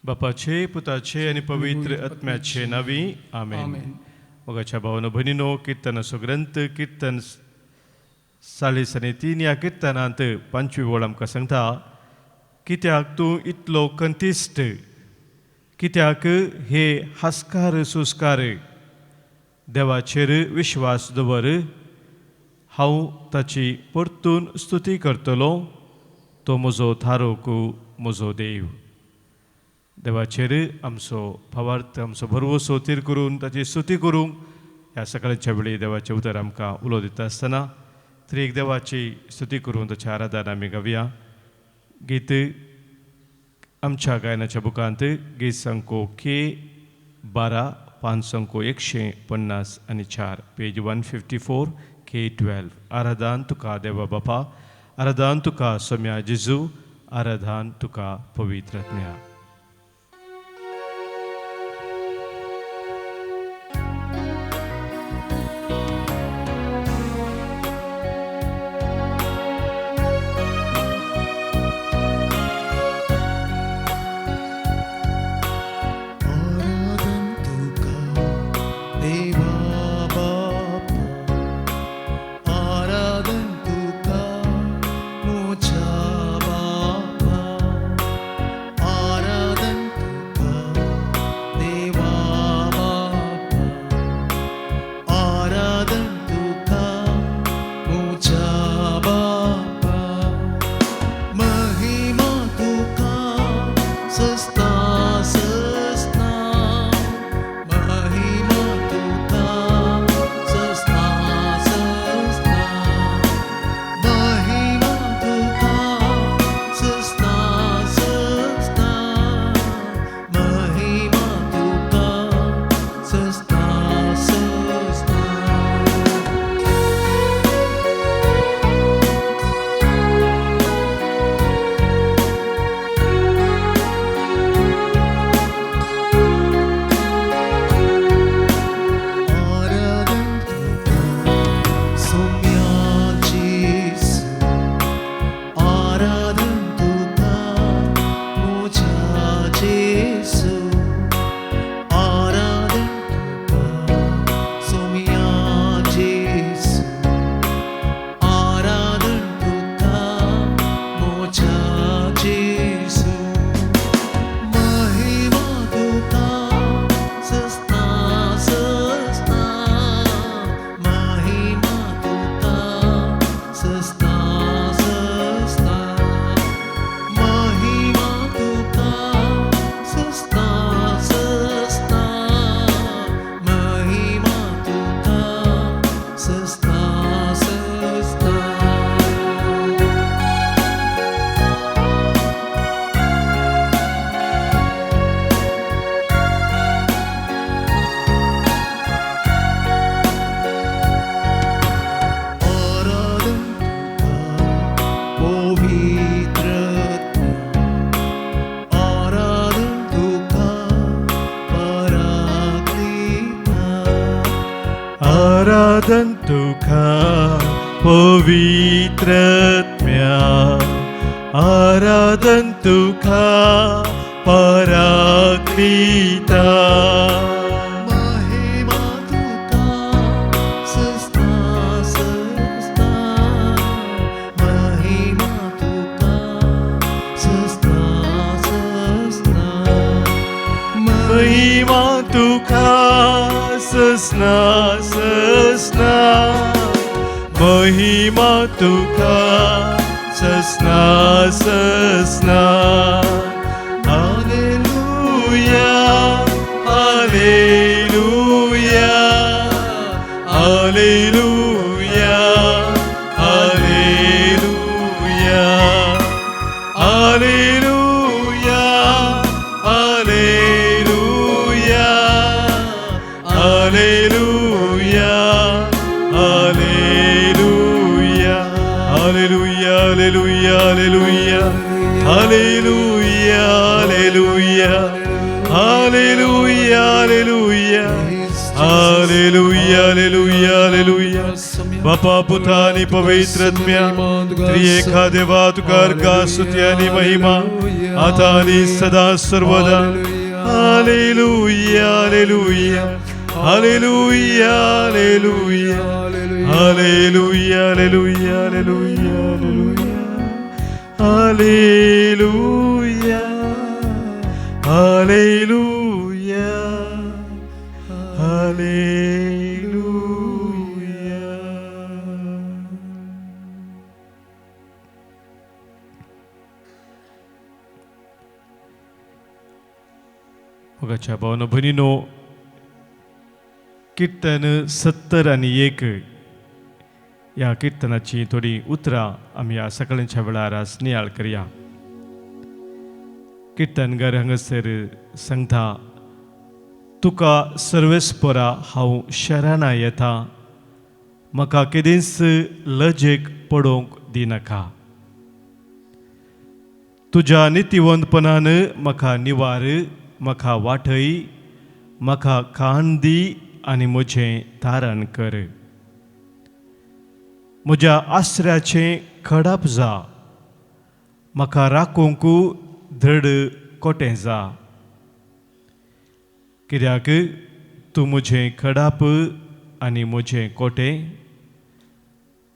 बापाचे, पुताचे आणि पवित्र आत्म्याचे नावी आमेन. मगाच्या भावनो भयणीनो, किर्तनाचो ग्रंथ किर्तन 43 ह्या किर्तनांत 5वी ओळ आमकां सांगता, कित्याक तूं इतलो कंतिश्ट, कित्याक हे हास्कार सुस्कार, देवाचेर विश्वास दवर, हांव ताची परतून स्तुती करतलो, तो म्हजो थारोक, म्हजो देव. देवाचेर आमचो भावार्थ, आमचो भरवोसो तीर करून ताची स्तुती करूंक ह्या सकाळच्या वेळी देवाचें उतर आमकां उलो दिता आसतना त्रिएक देवाची स्तुती करून ताचें आराधन आमी गावया. गीत आमच्या गायनाच्या बुकांत गीत संको K12 5 संको 150 पेज 154 K12. आराधन तुका देवा बापा, आराधन तुका सौम्या जेजू, आराधन तुका पवित्र आत्म्या. आराधन तुका पवित्र आत्म्या, आराधन तुका पराक्लिता. महिमा तुका सस्ता सस्ता, महिमा तुका सस्ता सस्ता, महिमा तुका सस्ना सस्ना, महिमा तुका सस्ना सस्ना. Hallelujah hallelujah hallelujah hallelujah hallelujah hallelujah hallelujah hallelujah hallelujah hallelujah hallelujah hallelujah hallelujah hallelujah hallelujah hallelujah hallelujah बापा पुत्र आणि पवित्रात्म्या त्रिएका देवा तुका अर्घा स्तुती आणि महिमा आता आणि सदा सर्वदा hallelujah hallelujah hallelujah hallelujah hallelujah hallelujah hallelujah hallelujah hallelujah hallelujah. मोगाच्या भावना भगिनीनो, कीर्तन 70 आणि 1 या कीर्तनाची थोडी उतरां आमी ह्या सकाळच्या वेळार आज नियाळ करया. कीर्तनकार हांगासर सांगता, तुका सर्वेस्परा हांव शरणा येता, म्हाका केदींच लजेक पडोवंक दिनाका. तुज्या नितिवंतपणान म्हाका निवार, म्हाका वाटय, म्हाका खाण दी आनी म्हजें तारण कर. म्हज्या आश्र्याचें खडप जा, म्हाका राखूंक दृढ कोटें जा. कित्याक तूं म्हजें खडप आनी म्हजें कोटें.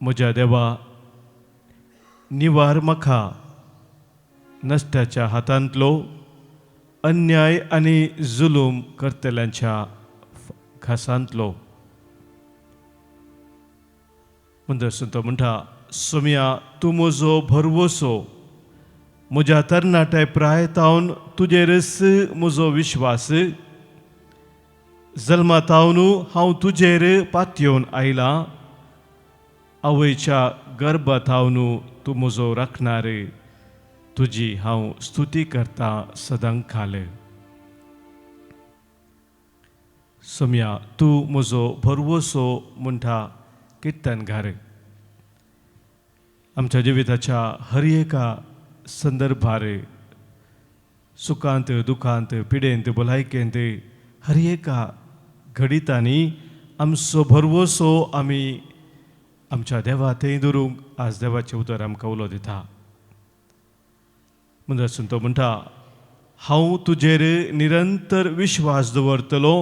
म्हज्या देवा, निवार म्हाका नश्टाच्या हातांतलो, अन्याय आनी जुलूम करतल्यांच्या घासांतलो. म्हणटसून तो म्हणटा, सोम्या तूं म्हजो भरवोसो. म्हज्या तरणाट्या प्रायतावन तुजेरच म्हजो विश्वास. जल्मातावन हांव तुजेर पातयेवन आयलां. आवयच्या गर्भातावन तूं म्हजो राखणार. तुजी हांव स्तुती करता सदांकाल. सोम्या तूं म्हजो भरवोसो म्हणटा कीर्तनकार. आमच्या जिविताच्या हर एका संदर्भार, सुखांत दुखांत पिडेंत भलायकेंत हर एका घडितांनी आमचो भरवोसो आमी आमच्या देवा थंय दवरूंक आज देवाचें उतर आमकां उलो दिता. म्हणून तो म्हणटा, हांव तुजेर निरंतर विश्वास दवरतलो.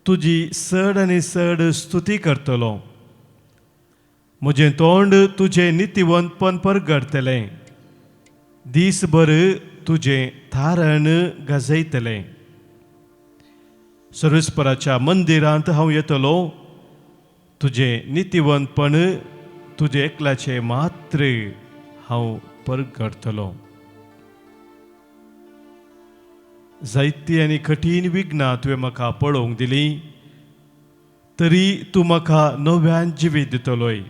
तुजी चड आनी चड स्तुती करतलो. म्हजें तोंड तुजें नितिवंतपण परगडतलें. दीसभर तुजें थारण गाजयतलें. सर्वेस्पराच्या मंदिरांत हांव येतलो. तुजें नितिवंतपण, तुजें एकल्याचें मात्र हांव परगडतलो. जायतीं आनी कठीण विघ्नां तुवें म्हाका पळोवंक दिलीं, तरी तूं म्हाका नव्यान जिवीत दितलोय.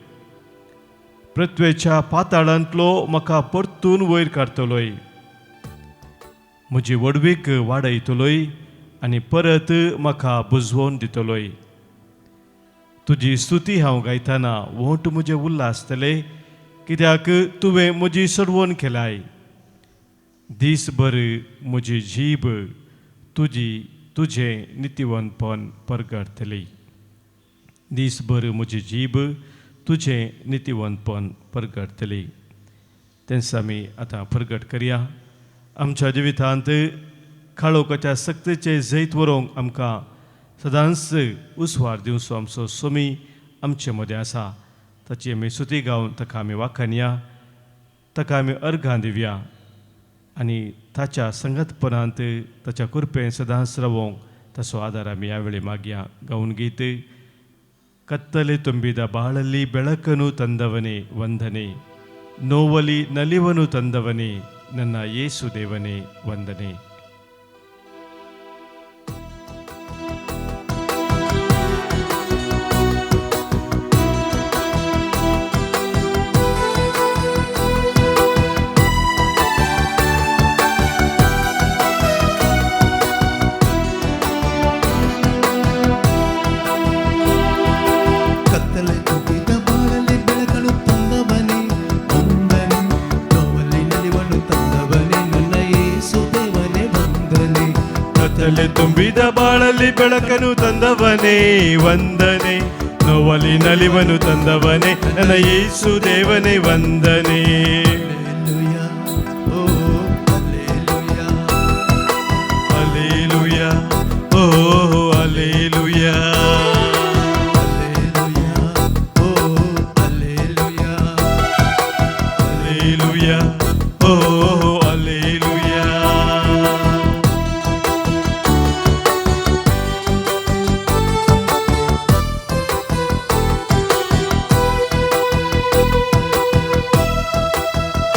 पृथ्वेच्या पाताळांतलो म्हाका परतून वयर काडतलोय. म्हजी वडवीक वाडयतलोय आनी परत म्हाका बुजवून दितलोय. तुजी स्तुती हांव गायतना वोट म्हजें उल्हासतलें, कित्याक तुवें म्हजी सडवण केलाय. दीसभर म्हजी जीब तुजें नितिवंतपण परगडतली. दीसभर म्हजी जीब तुजें नितिवंतपण परगडतली. तेंच आमी आतां परगट करया. आमच्या जिवितांत काळोखाच्या सक्तीचें जैत व्हरूंक आमकां सदांच उसवार दिवचो आमचो सोमी आमचे मदें आसा. ताची आमी स्तुती गावन ताका आमी वाखाणया, ताका आमी अर्घां दिवया आनी ताच्या संगतपणांत ताच्या कृपेन सदांच रावोंक ताचो आदार आमी ह्या वेळी मागया. गावन गीत. ಕತ್ತಲೆ ತುಂಬಿದ ಬಾಳಲ್ಲಿ ಬೆಳಕನ್ನು ತಂದವನೇ ವಂದನೆ, ನೋವಲಿ ನಲಿವನು ತಂದವನೇ ನನ್ನ ಯೇಸು ದೇವನೇ ವಂದನೆ. ವಂದನೆ, ನೋವಲ್ಲಿ ನಲಿವನು ತಂದವನೇ ನನ್ನ ಯೇಸು ದೇವನೇ ಕತ್ತಲೆ ತುಂಬಿದ ಬಾಳಲ್ಲಿ ಬೆಳಕನ್ನು ತಂದವನೇ ವಂದನೆ, ನೋವಲಿ ನಲಿವನು ತಂದವನೇ ನನ್ನ ಯೇಸು ದೇವನೇ ವಂದನೆ. Hallelujah, oh, hallelujah. Hallelujah, oh, hallelujah.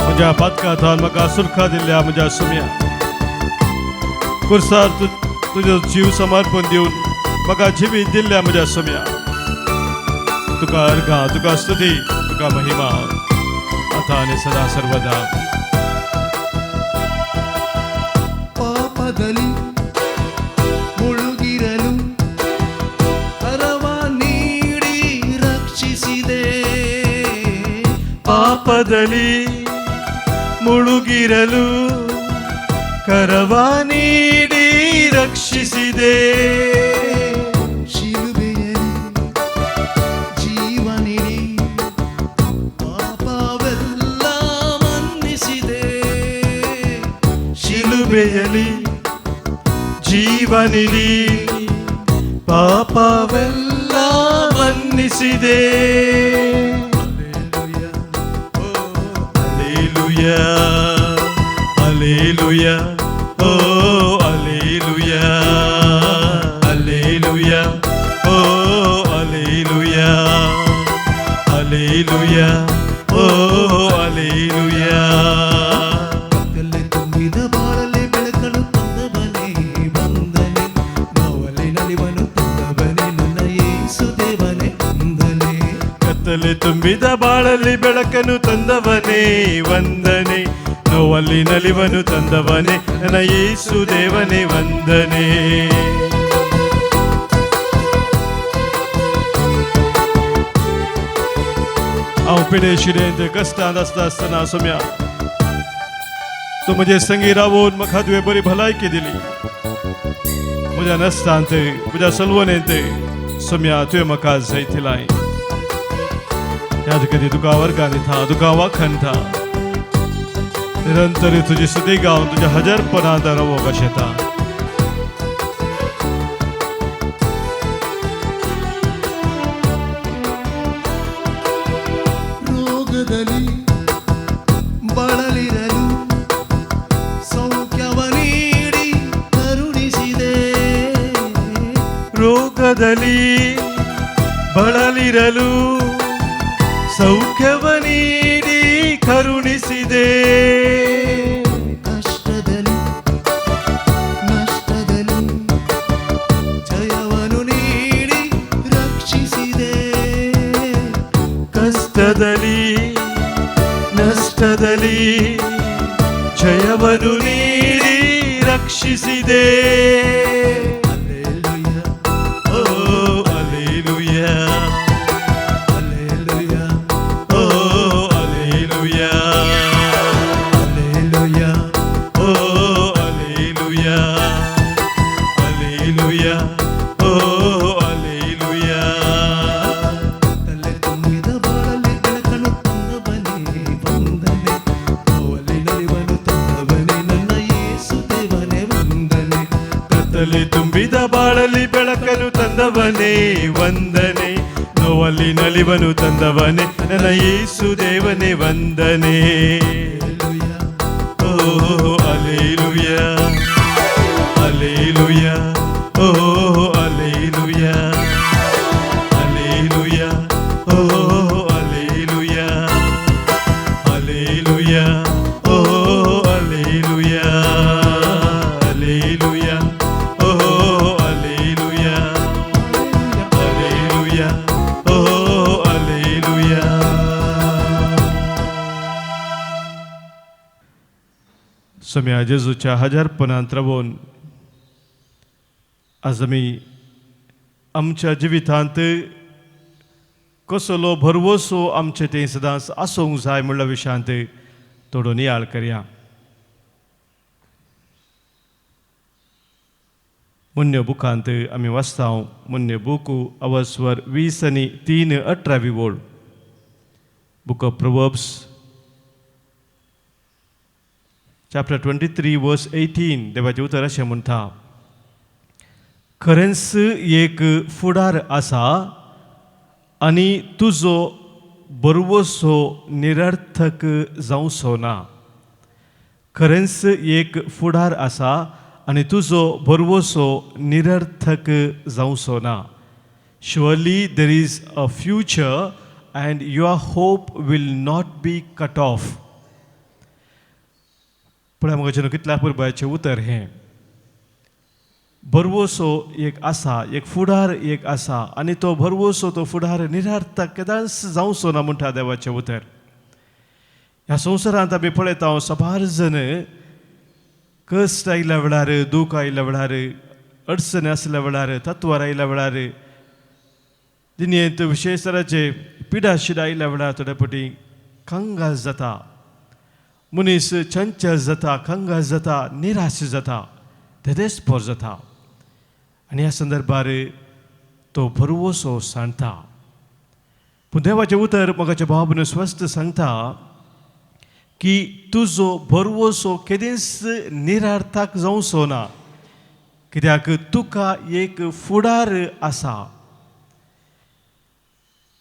म्हज्या पातकांतान म्हाका सुरखा दिल्या म्हज्या सुम्या कुर्सार तुजो जीव समर्पण दिवन म्हाका जिवीत दिल्ल्या म्हज्या सुम्या. तुका अर्घा, तुका स्तुती, तुका महिमा आता आनी सदा सर्वदा. ಪಾಪದಲ್ಲಿ ಮುಳುಗಿರಲು ಕರವ ನೀಡಿ ರಕ್ಷಿಸಿದೆ. ಪಾಪದಲ್ಲಿ ಮುಳುಗಿರಲು ಕರವ ನೀಡಿ ರಕ್ಷಿಸಿದೆ. ಶಿಲುಬೆಯಲ್ಲಿ ಜೀವ ನೀಡಿ ಪಾಪವೆಲ್ಲ ಮನ್ನಿಸಿದೆ. ಶಿಲುಬೆಯಲ್ಲಿ ಜೀವ ನೀಡಿ ಪಾಪವೆಲ್ಲ ಮನ್ನಿಸಿದೆ. Hallelujah, oh, hallelujah. Hallelujah, oh, hallelujah. Hallelujah, oh, hallelujah. ಕತ್ತಲೆ ತುಂಬಿದ ಬಾಳಲ್ಲಿ ಬೆಳಕನ್ನು ತಂದವನೇ ವಂದನೆ, ನೋವಲ್ಲಿ ನಲಿವನು ತಂದವನೇ ನನ್ನ ಯೇಸು ದೇವನೇ ವಂದನೆ. ಕತ್ತಲೆ ತುಂಬಿದ ಬಾಳಲ್ಲಿ ಬೆಳಕನ್ನು ತಂದವನೇ ವಂದನೆ, ನೋವಲ್ಲಿ ನಲಿವನು ತಂದವನೇ ನನ್ನ ಯೇಸು ದೇವನೇ ವಂದನೆ. हांव पिडे शिरेंत कश्टांत आसता आसतना सोम्या तूं म्हजे संगी रावून म्हाका तुवें बरी भलायकी दिली. म्हज्या नसतांत, म्हज्या सलवणेंत सोम्या तुवें म्हाका जैतिलाय. ह्याच खातीर तुका वर्गां दिता, तुका वाखण था. निरंतर तुजी स्तुती गावन तुज्या हजरपणांत रावूंक कशें येता. ರೋಗದಲ್ಲಿ ಬಳಲಿರಲು ಸೌಖ್ಯವ ನೀಡಿ ಕರುಣಿಸಿದೆ. ರೋಗದಲ್ಲಿ ಬಳಲಿರಲು ಸೌಖ್ಯವ ನೀಡಿ ಕರುಣಿಸಿದೆ. ಕಷ್ಟದಲ್ಲಿ ನಷ್ಟದಲ್ಲಿ ಜಯವನ್ನು ನೀಡಿ ರಕ್ಷಿಸಿದೆ. ಕಷ್ಟದಲ್ಲಿ ನಷ್ಟದಲ್ಲಿ ಜಯವನ್ನು ನೀಡಿ ರಕ್ಷಿಸಿದೆ. Hallelujah, ಓ ಹಲ್ಲೆಲೂಯಾ, hallelujah, ಓ ಹಲ್ಲೆಲೂಯಾ, hallelujah. ಓ ಹಲ್ಲೆಲೂಯಾ, ಹಲ್ಲೆಲೂಯಾ, ಓ ಹಲ್ಲೆಲೂಯಾ. ಕತ್ತಲೆ ತುಂಬಿದ ಬಾಳಲ್ಲಿ ಬೆಳಕನ್ನು ತಂದವನೇ ವಂದನೆ, ನೋವಲ್ಲಿ ನಲಿವನು ತಂದವನೇ ನನ್ನ ಯೇಸು ದೇವನೇ ವಂದನೆ. ಕತ್ತಲೆ ತುಂಬಿದ ಬಾಳಲ್ಲಿ ಬೆಳಕನ್ನು ತಂದವನೇ ವಂದನೆ, ನೋವಲ್ಲಿ ನಲಿವನು ತಂದವನೇ ನನ್ನ ಯೇಸು ದೇವನೇ ವಂದನೆ. Hallelujah, ಓ ಹಲ್ಲೆಲೂಯಾ, ಹಲ್ಲೆಲೂಯಾ, ಓ ಹಲ್ಲೆಲೂಯಾ, ಹಲ್ಲೆಲೂಯಾ, ಓ ಹಲ್ಲೆಲೂಯಾ, ಹಲ್ಲೆಲೂಯಾ, ಓ ಹಲ್ಲೆಲೂಯಾ, ಹಲ್ಲೆಲೂಯಾ, ಓ ಹಲ್ಲೆಲೂಯಾ, ಹಲ್ಲೆಲೂಯಾ, ಓ ಹಲ್ಲೆಲೂಯಾ. सम्या जेजूच्या हजारपणांत रावून आज आमी आमच्या जिवितांत कसलो भरवसो आमचे ते सदांच आसूंक जाय म्हणल्या विशयांत थोडो नियाळ करया. मुन्य बुकांत आमी वाचता मुन्य बुकू अवस्वर 20 आनी 3:18 वोळ. बुक ऑफ प्रोवर्ब्स चॅप्टर 23 वर्स 18 देवाचें उतर अशें म्हणटा, खरेंच एक फुडार आसा आनी तुजो बरवसो निरर्थक जावचो ना. खरेंच एक फुडार आसा आनी तुजो बरवसो निरर्थक जावचो ना. Surely there is a future and your hope will not be cut off. पुढे मग कितल्या पुरबाचे उतर हें. बरवसो एक आसा, एक फुडार एक आसा आनी तो बरवसो तो फुडार निरर्थक केदांच जावचो ना म्हणटा देवाचें उतर. ह्या संवसारांत आमी पळयता सबार जण कश्ट आयल्या वेळार, दूख आयल्या वेळार, अडचणी आसल्या वेळार, तत्वार आयल्या वेळार, दुनियेंत विशेश तराचे पिडा शिडा आयल्या वेळार थोड्या फावटी कंगाल जाता, मनीस चंचल जाता, कंगाल जाता, निराश जाता, देदेस्पर जाता. आनी ह्या संदर्भार तो बरवसो सांडटा. पूण देवाचें उतर मोगाच्या भाव भयणींनो स्पश्ट सांगता की तुजो बरवसो केदेंच निरर्थक जावचो ना, कित्याक तुका एक फुडार आसा.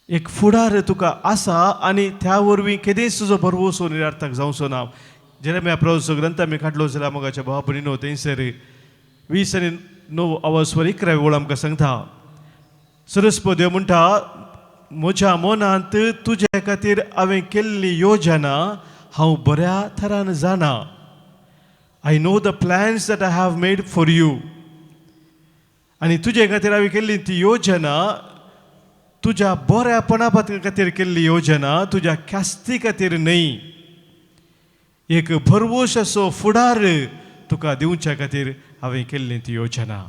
एक फुडार तुका आसा आनी त्या वरवीं केदेंच तुजो बरवसो निरर्थक जावचो ना. जेरेमिया प्रवचो ग्रंथ आमी काडलो जाल्यार मोगाच्या भाव भयणींनो थंयसर 20 आनी 9 अवस्वर 11 वोळ आमकां सांगता, सरस्वती देव म्हणटा, म्हज्या मनांत तुजे खातीर हांवें केल्ली योजना हांव बऱ्या तरान जाणा. I know the plans that I have made for you. आनी तुजे खातीर हांवें केल्ली ती योजना तुज्या बऱ्यापणा खातीर केल्ली योजना, तुज्या ख्यास्ती खातीर न्हय. एक भरवोसो फुडार तुका दिवच्या खातीर हांवें केल्ली ती योजना.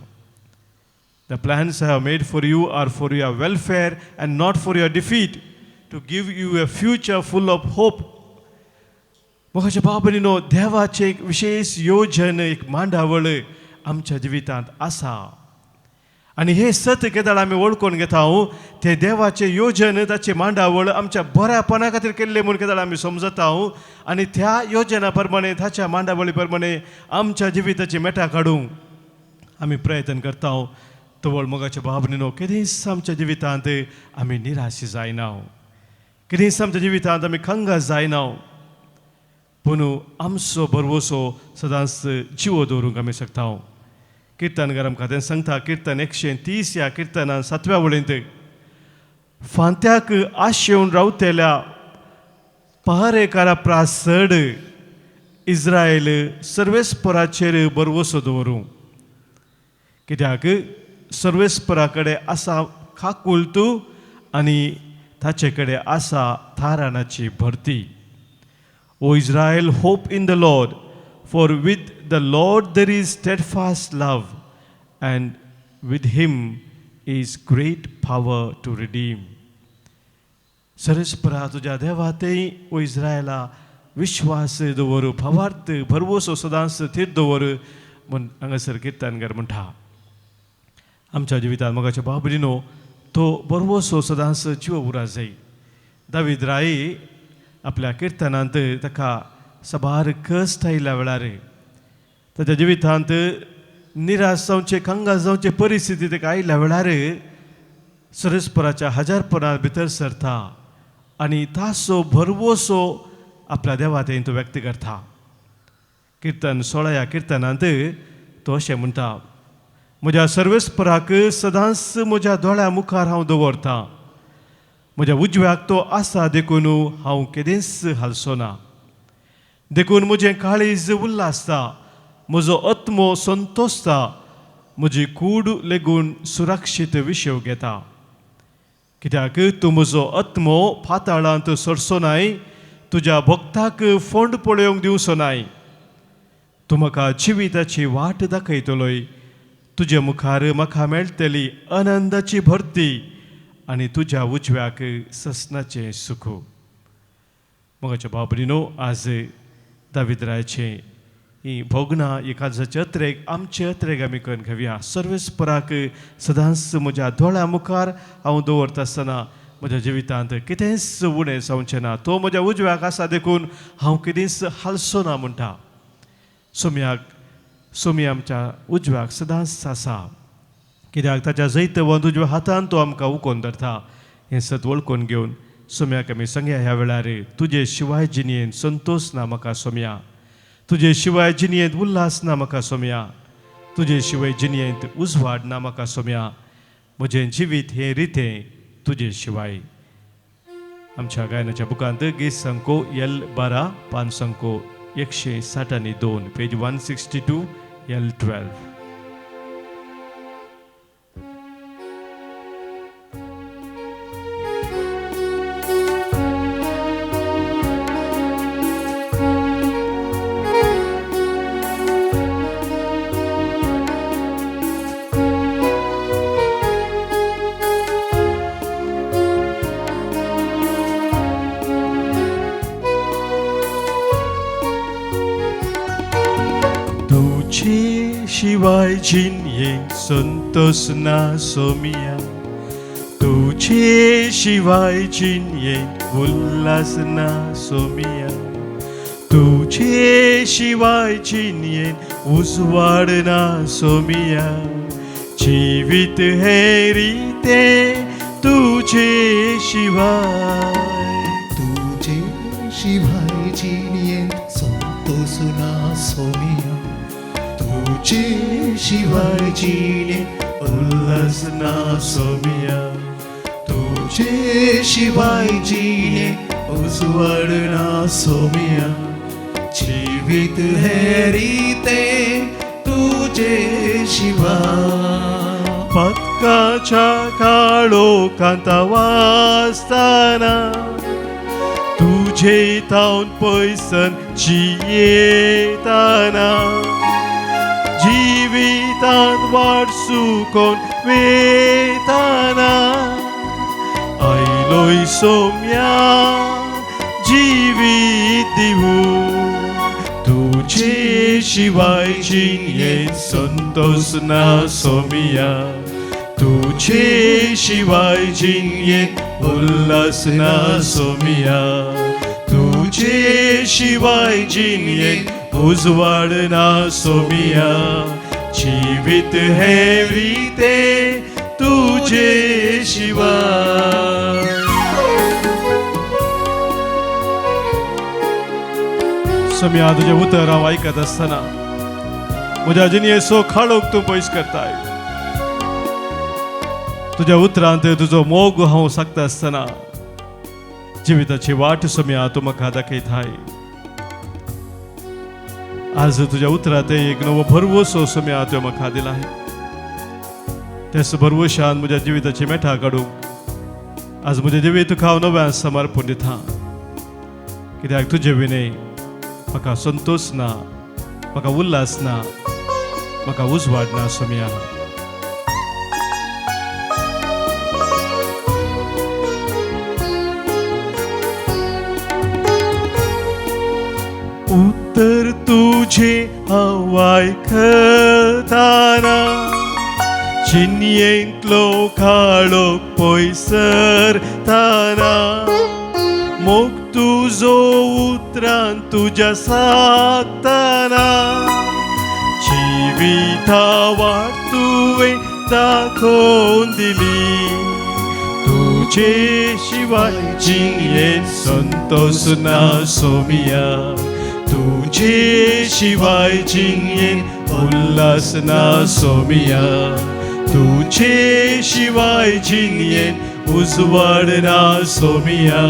The plans I have made for you are for your welfare and not for your defeat, to give you a future full of hope. मोगाच्या भाव भयणींनो, देवाचे एक विशेष योजन, एक मांडावळ आमच्या जिवितांत आसा. आनी हे सत्य केदाळ आमी वळखून घेता ते देवाचे योजन, ताचे मांडावळ आमच्या बऱ्यापणा खातीर केल्ले म्हूण केदाळ आमी समजता. आनी त्या योजना प्रमाणे, ताच्या मांडावळी प्रमाणे आमच्या जिविताची मेटा काडूंक आमी प्रयत्न करता. तवळ मोगाच्या भाव भयणींनो, केदेंच आमच्या जिवितांत आमी निराश जायना, केदेंच आमच्या जिवितांत आमी कंगाल जायना. पूण आमचो बरवसो सदांच जिवो दवरूंक आमी शकता. किर्तनकार आमकां तें सांगता, किर्तन 130 ह्या किर्तनान 7व्या वळेंत, फांत्याक आशेवन रावतेल्या पहारेकारा प्रासड इस्रायल सर्वेस्पराचेर बरवसो दवरूं. कित्याक सर्वेस्परा कडेन आसा खाकुलत आनी ताचे कडेन आसा थारानाची भरती. O Israel, hope in the Lord, for with the Lord there is steadfast love, and with him is great power to redeem. सरस्परा तुज्या देवातय ओ इस्रायला विश्वास दवर, भावार्थ भरवसो सदांच थीर दवर म्हूण हांगासर किर्तनकार म्हणटा. आमच्या जिवितांत मोगाच्या भाव भयणींनो, तो बरवसो सदांच जिवो उरा जाय. दावीद राय आपल्या किर्तनांत ताका सबार कश्ट आयल्या वेळार, ताच्या जिवितांत निराश जावचे, कंगाल जावचे परिस्थिती ताका आयल्या वेळार सरस्पराच्या हजारपणा भितर सरता आनी ताचो भरवसो आपल्या देवा थंय तो व्यक्त करता. किर्तन 16 ह्या किर्तनांत तो अशें म्हणटा, म्हज्या सर्वेस्पराक सदांच म्हज्या दोळ्या मुखार हांव दवरतां. म्हज्या उजव्याक तो आसा देखून हांव केदेंच हालचो ना. देखून म्हजें काळीज उल्हासता, म्हजो आत्मो संतोसता, म्हजी कूड लेगून सुरक्षीत विशेव घेता. कित्याक तूं म्हजो आत्मो पाताळांत सोडचो नाय, तुज्या भक्ताक फोंड पळोवंक दिवचो नाय. तूं म्हाका जिविताची वाट दाखयतलोय, तुजे मुखार म्हाका मेळटली आनंदाची भरती आनी तुज्या उजव्याक ससनाचें सुख. मोगाच्या भाव भयणींनो, आज दावीद रायाचें ही भोगना एकादशाच्या अत्रेक आमचे अत्रेक आमी करून घेवया. सर्वेस्पराक सदांच म्हज्या दोळ्या मुखार हांव दवरता आसतना म्हज्या जिवितांत कितेंच उणें जावचें ना. तो म्हज्या उजव्याक आसा देखून हांव कितेंच हालसो ना म्हणटा. सोमी आमच्या उजव्याक सदांच आसा, कित्याक ताच्या जैत वंत उजव्या हातान तो आमकां उखोवन धरता. हें सत वळखून घेवन सोम्याक आमी सांगया ह्या वेळार, तुजे शिवाय जिणयेंत संतोश ना म्हाका सोम्या, तुजे शिवाय जिणयेंत उल्हास ना म्हाका सोम्या, तुजे शिवाय जिणयेंत उजवाड ना म्हाका सोम्या, म्हजें जिवीत हें रितें तुजे शिवाय. आमच्या गायनाच्या बुकांत गीत संको L12 पान संको 162 पेज 162 L12. तुझे शिवाय जिणयेंत संतोष ना सोमिया, तुझे शिवाय जिणयेंत उल्हास ना सोमिया, तुझे शिवाय जिणयेंत उजवाड ना सोमिया, जिवीत हें रितें तुझे शिवाय. तुझे शिवाय जिणयेंत संतोष ना सोमिया, तुझे शिवाय जिणयेंत उल्हास ना सोमिया, तुझे शिवाय जिणयेंत उजवाड ना सोमिया, जिवीत हें रितें तुझे शिवाय. पदकाच्या काळोखांत वाचताना तुझे थावन पयसन जियेताना, जिवितांत वाट सुकोन वेताना, आयलोय सोम्या जिवीत दिवून, तुझे शिवाय जिणयेंत संतोष ना सोमिया, तुझे शिवाय जिणयेंत उल्हास ना सोमिया, तुझे शिवाय जिणयेंत उजवाड ना सोमिया, जिवीत हें रितें तुझे शिवाय. सोम्या तुझे उतर हांव आयकत आसतना म्हज्या जिणयेचो खाळोक तूं पयस करताय. तुज्या उतरांत तुजो मोग हांव सांगता आसतना जिविताची वाट सोम्या तूं म्हाका दाखयताय. आज तुज्या उतरांत एक नवो भरवोसो सोम्या तुवें म्हाका दिलाय. त्याच भरवशान म्हज्या जिविताची मेठां काडूंक आज म्हजें जिवीत तुका हांव नव्यान समर्पण दिता. कित्याक तुजे विनय म्हाका संतोष ना, म्हाका उल्हास ना, म्हाका उजवाड ना सोम्या. उतर तुझे हांव आयकताना, जिणयेंतलो काळोख पयसरताना, मोग तुजो उतरांत तुज्या सांगताना, जिविता वाट तुवें दाखोवन दिली. तुझे शिवाय जिणयेंत संतोष ना सोमिया, तुझे शिवाय जिणयेंत उल्हास ना सोमिया, तुझे शिवाय जिणयेंत उजवाड ना सोमिया,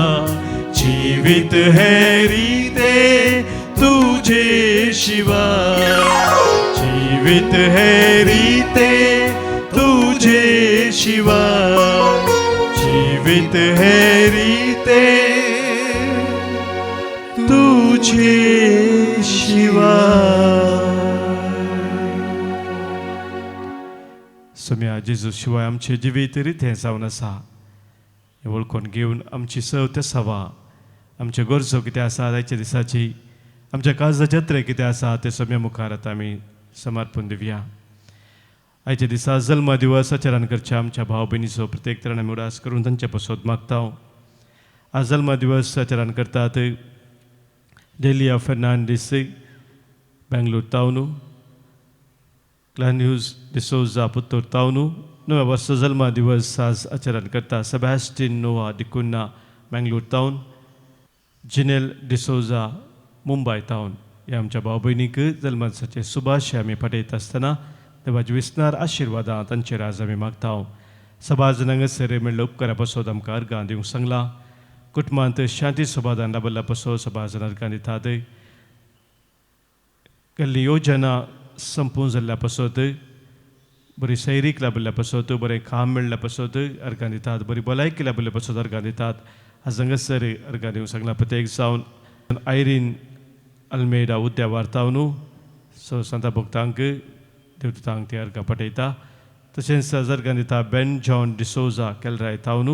जिवीत हें रितें तुझे शिवाय. जिवीत हें रितें तुझे शिवाय. जिवीत हें रितें तुझे शिवाय. सोम्या जेजू शिवाय आमचे जिवीत रितें जावन आसा. वळखून घेवन आमची सवत आसावा, आमच्यो गरजो कितें आसा आयच्या दिसाची आमच्या काळजाच्या जत्रे कितें आसा ते सम्या मुखार आतां आमी समर्पण दिवया. आयच्या दिसा जल्म दिवस आचरण करच्या आमच्या भाव भयणीचो प्रत्येक तरान आमी उडास करून तांचे पसोत मागता. आज जल्म दिवस आचरण करतात डेलिया फर्नांडीस बेंगलोर तावन, क्लान्यूज डिसोजा पुत्तूर तावन, 9व्या वर्स जल्म दिवस आज आचरण करता सेबॅस्टिन नोवा डिकुन्ना बेंगलोर तावन, जिनेल डिसोजा मुंबय तावन. ह्या आमच्या भाव भयणीक जल्माचे शुभाशय आमी पाठयता आसतना देवाची विस्तार आशिर्वादां तांचेर आज आमी मागता. सभाज हांगासर मेळ्ळ्या उपकारा पासत आमकां अर्गां दिवंक सांगलां. कुटुंबांत शांती समाधान लाभल्या पासत सभाजन अर्गां दितात. केल्ली योजना संपूर्ण जाल्ल्या पासत बरी सैरीक लाभल्या पासत बरें काम मेळ्ळ्या पासत अर्गां दितात. बरी भलायकी लाभल्या पासत अर्गां दितात. आज हांगासर अर्गां दिवंक सांगलां. प्रत्येक जावन आयरीन अल्मेडा उद्या वार्तावन सांता भक्तांक देवतांक ती अर्गां पाठयता. तशेंच अर्गां दिता बेन जॉन डिसोजा केलराय तावन,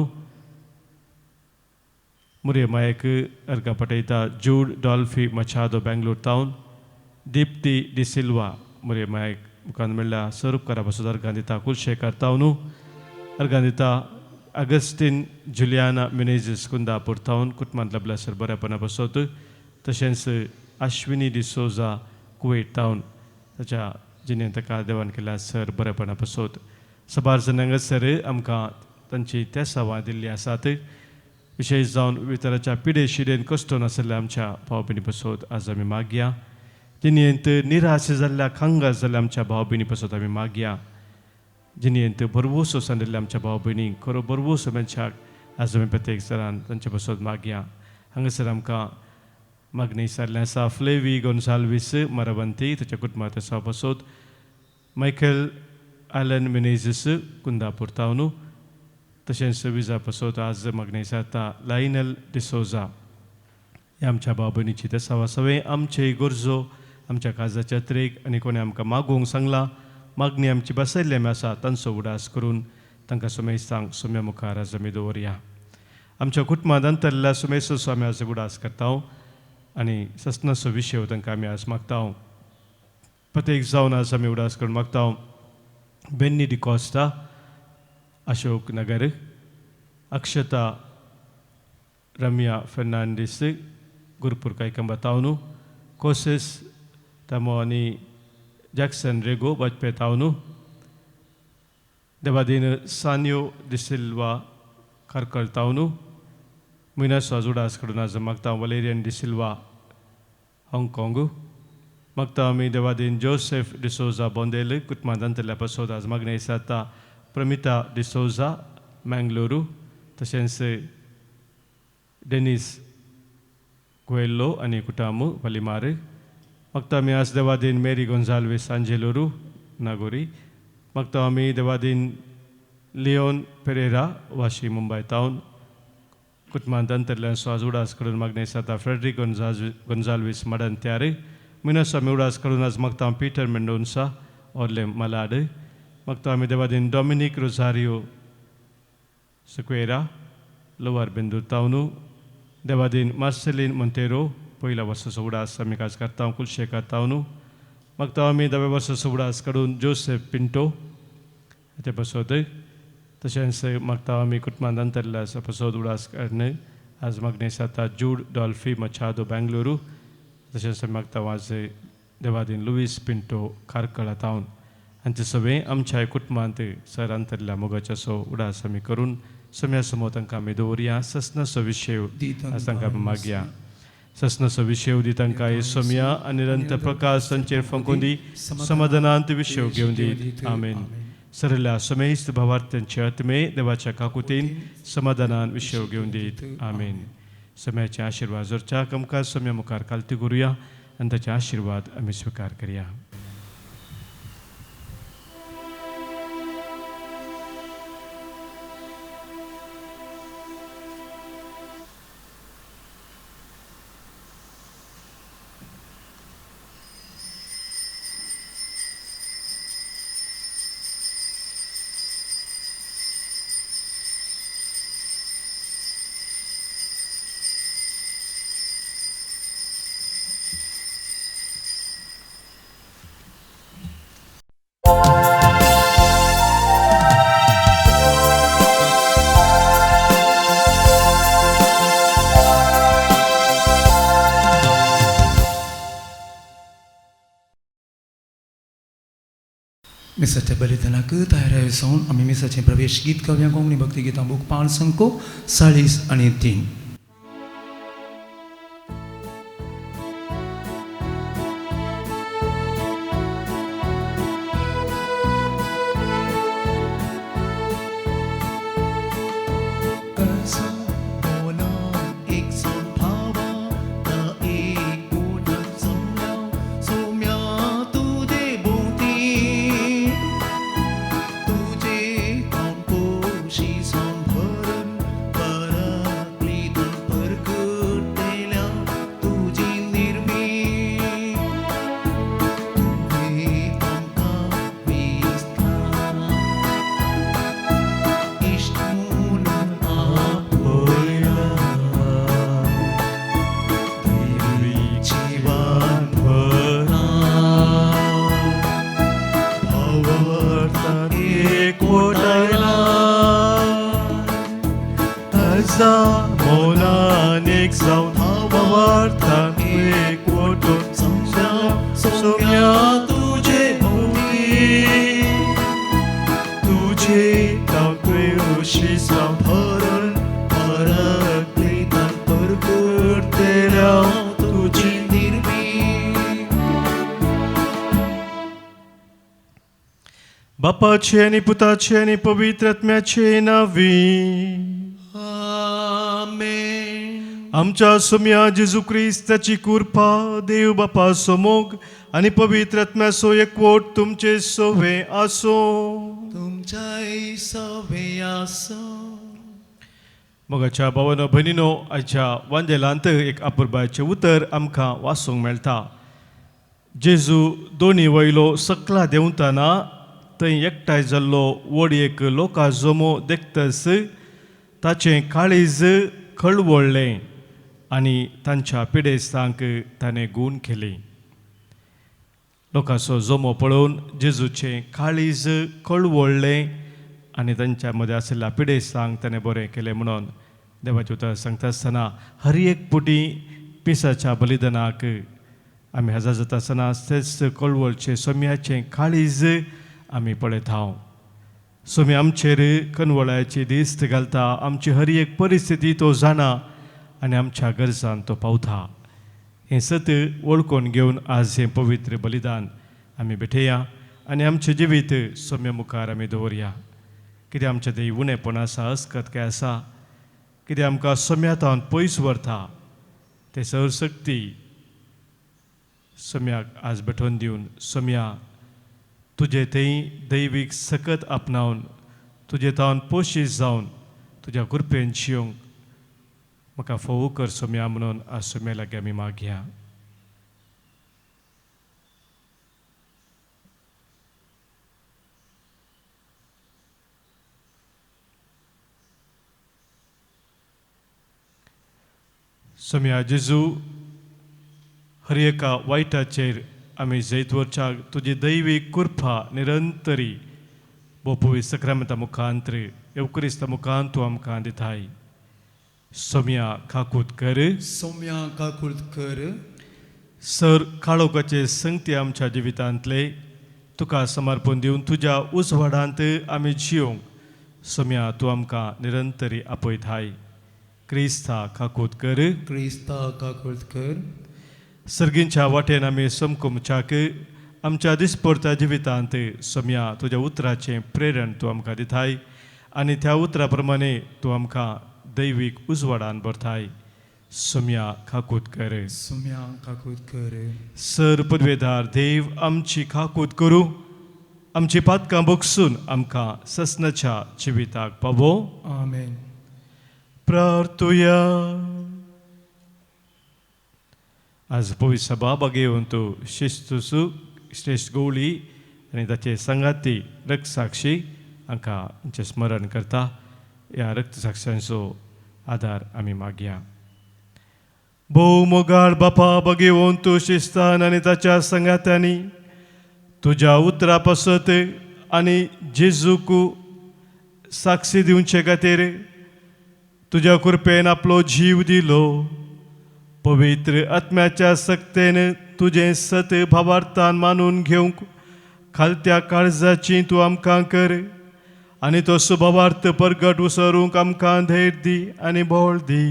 मुरे मायक अर्गां पाठयता जूड डॉल्फी मचादो बेंगलोर तावन, दिप्ती डिसिल्वा मुरे मायक मुखार मेळ्ळ्या स्वरूपकारा पासत अर्गां दिता. कुलशेखर तावन अर्गां दिता अगस्टीन जुलियाना मिनेजीस कुंदापूर तावन कुटुंबांत लाभल्या सर बऱ्यापणा पासत. तशेंच अश्विनी डिसोजा कुवेट तावन ताच्या जिणेंत ताका देवान केल्या सर बऱ्यापणा पासत. सभाजन हांगासर आमकां तांची त्या सवाय दिल्ली आसात. विशेश जावन वितराच्या पिडे शिडेन कश्ट नासल्या आमच्या भाव भयणी पासत आज आमी मागया. जिणेंत निराश जाल्ल्या खांगार जाल्ल्या आमच्या भाव भयणी पासत आमी मागया. जिणेंत बरवोसो सांडिल्ल्या आमच्या भाव भयणीक खरो बरवोसो मनशाक आज आमी प्रत्येक तरान तांचे पासत मागया. हांगासर आमकां मागणी सारलें आसा फ्लेवी गोन्साल्वीस मरावंती ताच्या कुटुंबांत आसा पासत, मायकल आलन मिनेजीस कुंदापूर तावन, तशेंच विजा पासत आज मागणी सारता लायनल डिसोजा. ह्या आमच्या भाव भयणीची ते सवा सवे आमचे गरजो आमच्या काळजाच्या जत्रेक आनी कोणें आमकां मागोवंक सांगलां. मागणी आमची बसयल्ली आमी आसा तांचो उडास करून तांकां सुमेस्तांक सुम्या मुखार आज आमी दवरया. आमच्या कुटुंबांत अंतरल्या सुमेस्त स्वामी आज उडास करता आनी सस्नाचो विशय तांकां आमी आज मागता. प्रत्येक जावन आज आमी उडास करून मागता. बेन्नी डिकॉस्टा अशोक नगर, अक्षता रम्या फर्नांडीस गुरुपूर कायकंबा तावन, कोसेस तामो आनी जॅक्सन रेगो वाजपेयी तावन, देवादीन सानियो डिसिल्वा कारकळ तावन, मिनासो आज उडास करून आज मागता. वलेरियन डिसिल्वा हाँगकाँग मागता आमी. देवादीन जोसेफ डिसोजा बोंदेल कुटुंबांत अंतरल्या पासत आज मागणी सारता. प्रमिता डिसोजा मँगलोरू, तशेंच डेनीस कुएल्लो आनी कुटाम वलिमार मागता आमी. आज देवादीन मेरी गोन्साल्वीस आंजेलोरू नागोरी मागता आमी. देवादीन लिओन पेरेरा वाशी मुंबय तावन कुटुंबांत अंतरल्या आज उडास करून मागणी सारता. फ्रेडरिक गोन्साल्वीस मडन त्यार मिनस आमी उडास करून आज मागता. पीटर मेंडोन्सा ओर्ले मलाड मागता आमी. देवादीन डॉमिनिक रोझारियो सिक्वेरा लोवर बेंदूर तावन, देवादीन मार्सेलीन मोंतेरो पयल्या वर्साचो उडास आमी काज करता. कुलशेखर तावन मागता आमी. 10व्या वर्साचो उडास काडून जोसेफ पिंटो ते पासत. तशेंच मागता आमी कुटुंबांत अंतरल्या पासत उडास काडून आज मागणी सारता. जूड डॉल्फी मचादो बेंगलोरू, तशेंच मागता आज देवादीन लुईस पिंटो कारकळा तावन. हांचे सगळे आमच्या कुटुंबांत सर अंतरल्या मोगाचो उडास आमी करून सम्या समोर तांकां आमी दवरया. सस्नाचो विशय आज तांकां आमी मागया. सस्नाचो विशय दी तांकां हे सोम्या आनी निरंतर प्रकाश तांचेर फंकून दी. समाधानांत विशय घेवन दी. आमेन. सरल्या समेस्त भावार्थ्यांचे आत्मे देवाच्या काकुतीन समाधानान विशय घेवन दीत. आमेन. सम्याचे आशिर्वाद जोरच्याक आमकां सम्या मुखार कालती करुया आनी ताचे आशिर्वाद आमी स्विकार करया. मिसाच्या बलिदानाक तयार जावन आमी मिसाचें प्रवेश गीत गावया. कोंकणी भक्ती गितां बूक 5 अंको 40 आनी 3. बापाचे आणि पुताचे आणि पवित्र आत्म्याचे नावी. आमेन. आमच्या सोम्या जेजू ख्रिस्ताची कृपा, देव बापा सोमोग आणि पवित्र आत्म्याचो एकवट तुमचे सोवे आसो. तुमच्याय सोवे आसो. मोगाच्या भावानो भयणीनो, आयच्या वांजेलांत एक अपुरबायेचें उतर आमकां वाचूंक मेळटा. जेजू दोनी वयलो सकला देंवतना थंय एकठांय जाल्लो वडयेक लोकां जमो देखतस ताचें काळीज कळवळ्ळें आनी तांच्या पिडेस्तांक ताणें गूण केली. लोकांचो जमो पळोवन जेजूचें काळीज कळवळ्ळें आनी तांच्या मदें आशिल्ल्या पिडेस्तांक ताणें बरें केलें म्हणून देवाचें उतर सांगता आसतना हर एक पुटी पिसाच्या बलिदानाक आमी हजर जाता आसतना तेच कळवळचें सोम्याचें काळीज आमी पळयता. सोमी आमचेर कनवळाची दिस्त घालता. आमची हर एक परिस्थिती तो जाणा आनी आमच्या गरजांत तो पावता. हें सत वळखून घेवन आज हें पवित्र बलिदान आमी भेटया आनी आमचें जिवीत सोम्या मुखार आमी दवरया. कितें आमचें थंय उणेपण आसा, अस्कत काय आसा, कितें आमकां सोम्यातावन पयस व्हरता, तें सर्वशक्ती सोम्याक आज भेटोवन दिवन सोम्या तुजे थंय दैवीक सकत आपणावन तुजे तावन पोशीस जावन तुज्या कृपेन जियोंक म्हाका फोव कर सोम्या म्हणून आज सोम्या लागीं आमी मागया. सोम्या जेजू हर एका वायटाचेर आमी जैतवरच्या तुजी दैवीक कृपा निरंतरी बोपुवी सक्रामेंता मुखांतर एवक्रिस्ता मुखांत तूं आमकां दिताय. सोम्या काकूत कर. सोम्या काकूत कर. सर काळोखाचे संगती आमच्या जिवितांतले तुका समर्पण दिवन तुज्या उजवाडांत आमी जियोंक सोम्या तूं आमकां निरंतरी आपयताय. क्रिस्ता काकूत कर. क्रिस्ता काकूत कर. सर्गींच्या वाटेन आमी समकुमच्याक आमच्या दिसपरत्या जिवितांत सोम्या तुज्या उतराचें प्रेरण तूं आमकां दिताय आनी त्या उतरा प्रमाणे तूं आमकां दैवीक उजवाडान भरताय. सोम्या काकूत कर. सोम्या काकूत कर. सर पदवेदार देव आमची काकूत करूं, आमची पातकां बोगसून आमकां ससनाच्या जिविताक पावो. आमेन. प्रार्थुया. आज पवित्र सभा घेवन तूं शिस्तुसू श्रेष्ठ गवळी आनी ताचे संगाती रक्तसाक्षी हांकां स्मरण करता. ह्या रक्तसाक्षांचो आदार आमी मागया. भोव मोगाळ बापा घेवन तूं शिस्तान आनी ताच्या संगात्यांनी तुज्या उतरा पासत आनी जेजूक साक्षी दिवचे खातीर तुज्या कृपेन आपलो जीव दिलो. पवित्र आत्म्याच्या सक्तेन तुजें सत भावार्थान मानून घेवंक खालत्या काळजाची तूं आमकां कर आनी तो सुभावार्थ परगट उसरूंक आमकां धैर्य दी आनी बोळ दी.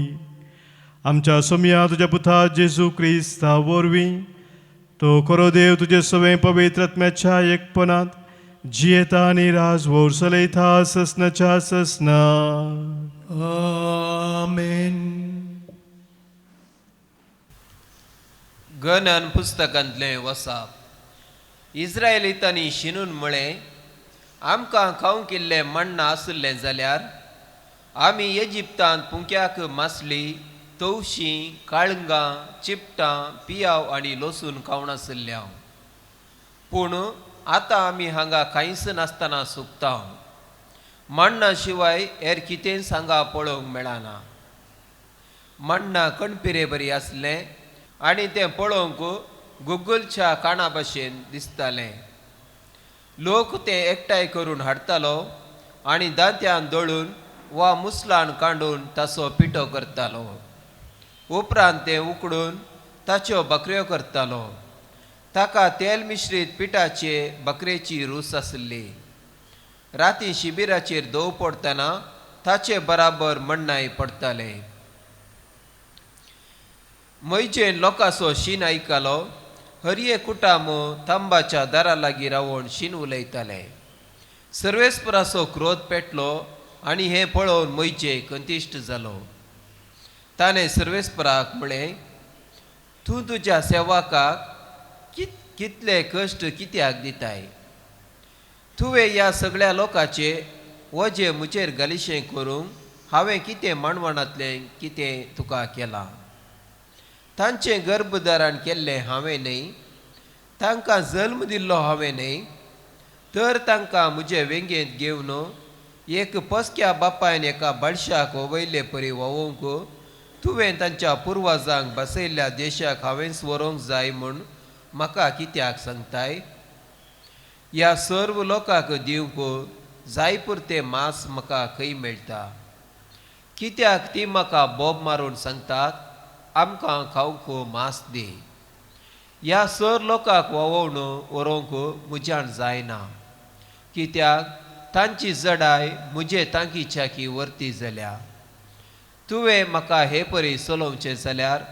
आमच्या सोम्या तुज्या पुता जेजू क्रिस्ता वरवीं तो खरो देव तुजे सवें पवित्र आत्म्याच्या एकपणांत जियेता आनी राजवोर चलयता ससनाच्या ससना. आमेन. गणन पुस्तकांतलें वसाप. इस्रायलितांनी शिनून म्हळें, आमकां खावंक इल्लें मण्ण आसलें जाल्यार आमी इजिप्तांत पुंक्याक मासली, तवशीं, काळंगां, चिपटां, पियाव आनी लसूण खावन आसल्या. पूण आतां आमी हांगा कांयच नासतना सुकता. मण्णा शिवाय हेर कितें सांगा पळोवंक मेळना. मण्णा कणपिरे बरी आसलें आनी तें पळोवंक गुगलच्या काणा भशेन दिसतालें. लोक तें एकठांय करून हाडटालो आनी दांत्यान दळून वा मुसलान कांडून ताचो पिठो करतालो. उपरांत तें उकडून ताच्यो बकऱ्यो करतालो. ताका तेल मिश्रीत पिठाचे बकरेची रूस आसली. राती शिबिराचेर दव पडटना ताचे बराबर मण्णाय पडटाले. मैजेन लोकांचो शीन आयकलो. हरये कुटाम तांबाच्या दारा लागीं रावून शीन उलयताले. सर्वेस्पराचो क्रोध पेटलो आनी हें पळोवन मैजे कंतिश्ट जालो. ताणें सर्वेस्पराक म्हळें, तूं तुज्या सेवकाक कितले कश्ट कित्याक दिताय? तुवें ह्या सगळ्या लोकांचे वजें म्हजेर घालिशें करूंक हांवें कितें मांडवणांतलें कितें तुका केलां? तांचें गर्भधारण केल्लें हांवें न्ही? तांकां जल्म दिल्लो हांवें न्ही? तर तांकां म्हजे वेंगेंत घेवन एक पसक्या बापायन एका बडशाक वोवयले परी वोवंक तुवें तांच्या पुर्वजांक बसयल्ल्या देशाक हांवेंच व्हरूंक जाय म्हूण म्हाका कित्याक सांगताय? ह्या सर्व लोकांक दिवंक जाय पुरतें मांस म्हाका खंय मेळटा? कित्याक ती म्हाका बोब मारून सांगतात, आमकां खावंक मांस दी? ह्या सर लोकांक वोवून व्हरूंक म्हज्यान जायना, कित्याक तांची जडाय म्हजे तांकीच्याकी वर्ती जाल्या. तुवें म्हाका हे परी चलोवचें जाल्यार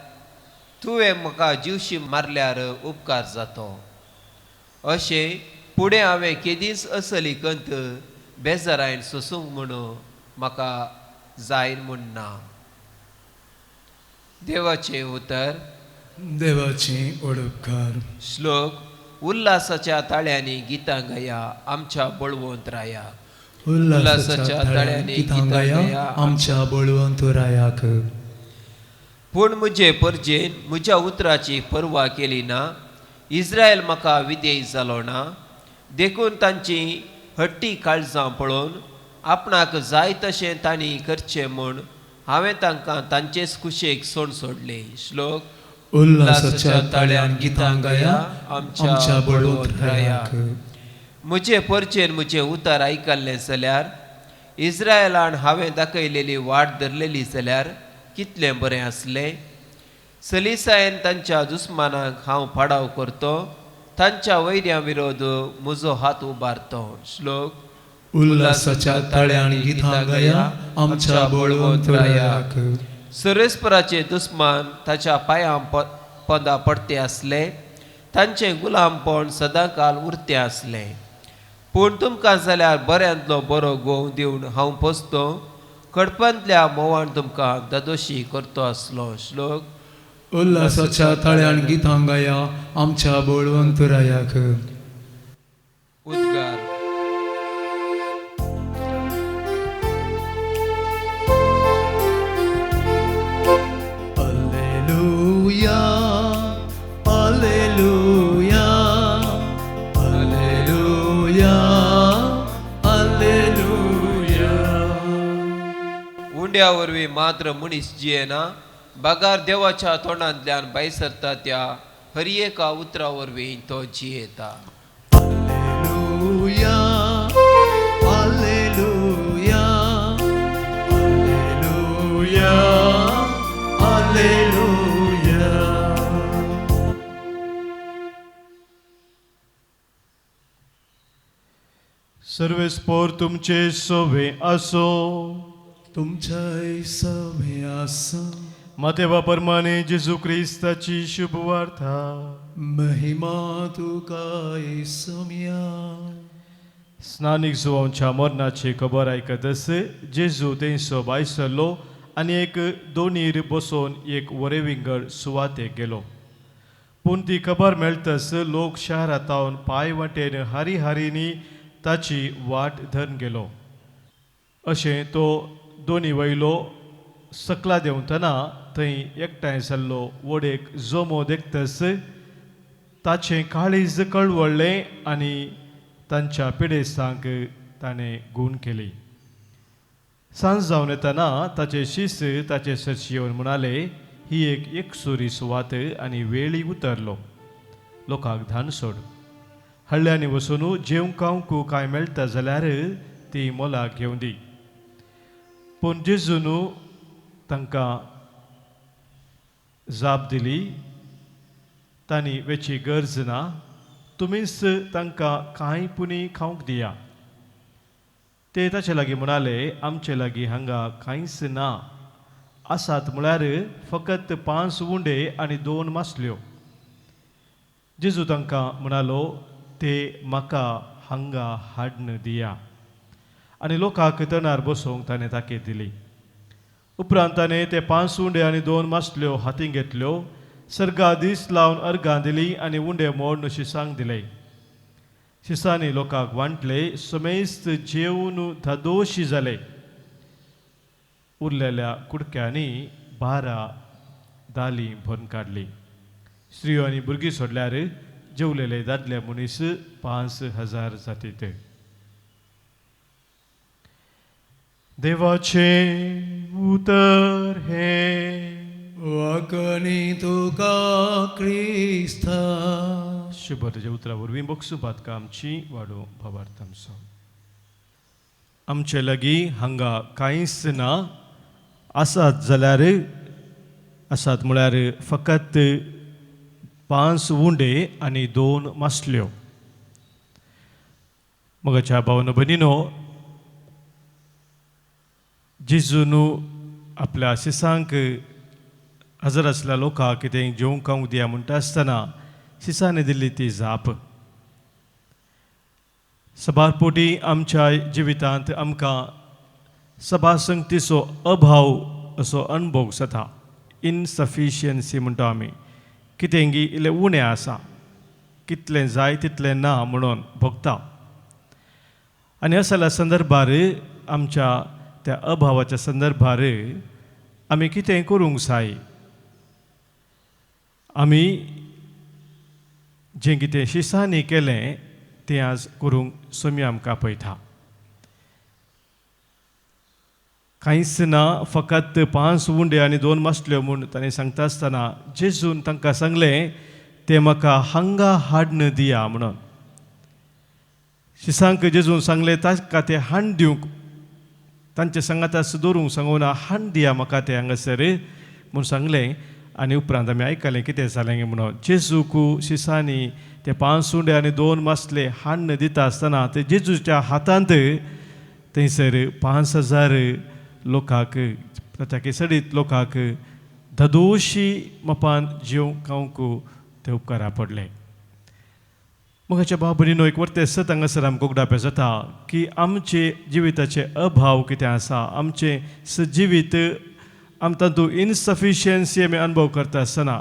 तुवें म्हाका जीवशी मारल्यार उपकार जातो. अशें फुडें हांवें केदींच असली कंत बेजारायन सोसूंक म्हणून म्हाका जायन म्हूण ना. देवाचें उतर. देवाचें ओडपकार. श्लोक. उल्हासाच्या ताळ्यांनी गितां गाया, आमच्या बळवंत राया. उल्हासाच्या ताळ्यांनी गितां गाया, आमच्या बळवंत रायाक. पूण म्हजे परजेन म्हज्या उतराची पर्वा केली ना. इस्रायल म्हाका विधेय जालो ना. देखून तांची हट्टी काळजां पळोवन आपणाक जाय तशें तांणी करचें म्हूण हांवें तांकां तांचेच कुशेक सोड सोडली. श्लोक. उल्हासाच्या ताळ्यान गितां गाया, आमच्या बळवंत रायाक. म्हजे परचेन म्हजें उतर आयकल्लें जाल्यार, इस्रायलान हांवें दाखयलेली वाट धरलेली जाल्यार कितलें बरें आसलें. सलिसायेन तांच्या दुस्मानाक हांव पाडाव करतो, तांच्या वैऱ्यां विरोध म्हजो हात उबारतो. श्लोक. उल्हासाच्या ताळ्यान गितां गाया, आमच्या बळवंत रायाक. सर्वेस्पराचे दुस्मान ताच्या पांयां पंदा पडते आसले. तांचें गुलामपण सदांकाल उरतें आसलें. पूण तुमकां जाल्यार बऱ्यांतलो बरो गोव दिवन हांव पोसतो. कडपांतल्या मोवान तुमकां दादोशी करतो आसलो. श्लोक. उल्हासाच्या ताळ्यान गितां गाया, आमच्या बळवंत रायाक. उद्गार. Alleluia, Alleluia, Alleluia, Alleluia. उंड्या वरवीं मात्र मनीस जियेना, बागार देवाच्या तोंडांतल्यान भायर सरता त्या हर एका उतरा वरवीं तो जियेता. Alleluia, Alleluia, Alleluia. सर्वेस्पोर तुमचे सोवे असो. तुमच्या सवे आसा मातेवा परमाने जेजू क्रिस्ताची शुभवार्ता. महिमा तुका येसुमिया. स्नानीक जुवांच्या मरणाची खबर आयकतच जेजू तेंचो भायर सरलो आनी एक दोनीर बसोन एक वरे विंगड सुवातेक गेलो. पूण ती खबर मेळटच लोक शारांतावन पांय वाटेन हारी हारीनी ताची वाट धरून गेलो. अशें तो दोनी वयलो सकला देंवतना थंय एकठांय जाल्लो वडेक जोमो देखतच ताचें काळीज कळवळ्ळें आनी तांच्या पिडेस्तांक ताणें गूण केली. सांज जावन येतना ताचे शिस ताचे सरशी येवन म्हणाले, ही एक एकसुरी सुवात आनी वेळी उतरलो. लोकांक धान सोड. हळ्यांनी वचून जेवंक कांय मेळटा जाल्यार ती मोलाक घेवन दी. पूण जेजून तांकां जाप दिली, तांणी वेची गरज ना, तुमीच तांकां कांय पुनी खावंक दिया. ते ताचे लागीं म्हणाले, आमचे लागीं हांगा कांयच ना. आसात म्हळ्यार फकत 5 उंडे आनी 2 मासल्यो. जेजू तांकां म्हणालो, ते म्हाका हांगा हाडून दिया. आनी लोकांक तणार बसोवंक ताणें ताकीद दिली. उपरांत ताणें ते 5 उंडे आनी 2 मासल्यो हातीन घेतल्यो, सर्गा दीस लावन अर्गां दिली आनी उंडे मोडून शिसांक दिले. शिसांनी लोकांक वांटले. समेस्त जेवन धादोशी जाले. उरलेल्या कुडक्यांनी 12 दालीं भरून काडली. स्त्रियो आनी भुरगीं सोडल्यार जेवलेले दादले मनीस 5,000 जातीत. देवाचे उतर हे. वाकणी तुका क्रिस्ता. शुभरजे उतरा वरवीं बक्षुपातका आमची वाडो भावार्थ आमचो. आमचे लागीं हांगा कांयच ना. आसात जाल्यार आसात म्हळ्यार फकत 5 उंडे आनी 2 मासल्यो. मोगाच्या भावन भयणीनो, जेजून आपल्या शिसांक हजर आसल्या लोकांक कितें जेवंक खावंक दिया म्हणटा आसतना शिसांनी दिल्ली ती जाप. सबारपोटी आमच्या जिवितांत आमकां सभा संगतीचो अभाव असो अणभव जाता. इनसफिशियन्सी म्हणटा आमी. कितेंगी इल्लें उणें आसा, कितलें जाय तितलें ना म्हणून भोगता. आनी असल्या संदर्भार आमच्या त्या अभावाच्या संदर्भार आमी कितें करूंक जाय. आमी जें कितें शिसांनी केलें तें आज करूंक सोमी आमकां आपयता. कांयच ना, फकत 5 उंडे आनी 2 मासल्यो म्हूण ताणें सांगता आसतना जेजून तांकां सांगलें, ते म्हाका हांगा हाडून दिया म्हणून. शिसांक जेजून सांगलें ताका तें हाडून दिवंक. तांचे सांगातास दवरूंक सांगून हाडून दिया म्हाका तें हांगासर म्हूण सांगलें. आनी उपरांत आमी आयकलें कितें जालें म्हणून. जेजूक शिसांनी ते 5 उंडे आनी 2 मासले हाडून दिता आसतना ते जेजूच्या हातांत थंयसर 5,000 लोकांक, प्रत्येकी सडीत लोकांक धदोशी मोपान जेवंक खावंक ते उपकारा पडले. मोगाच्या भाव भयणीनो, एक वर्ते सत हांगासर आमकां उगडावपा जाता की आमचे जिविताचे अभाव कितें आसा. आमचें जिवीत आमी तातूंत इनसफिशियन्सी आमी अनुभव करता आसतना,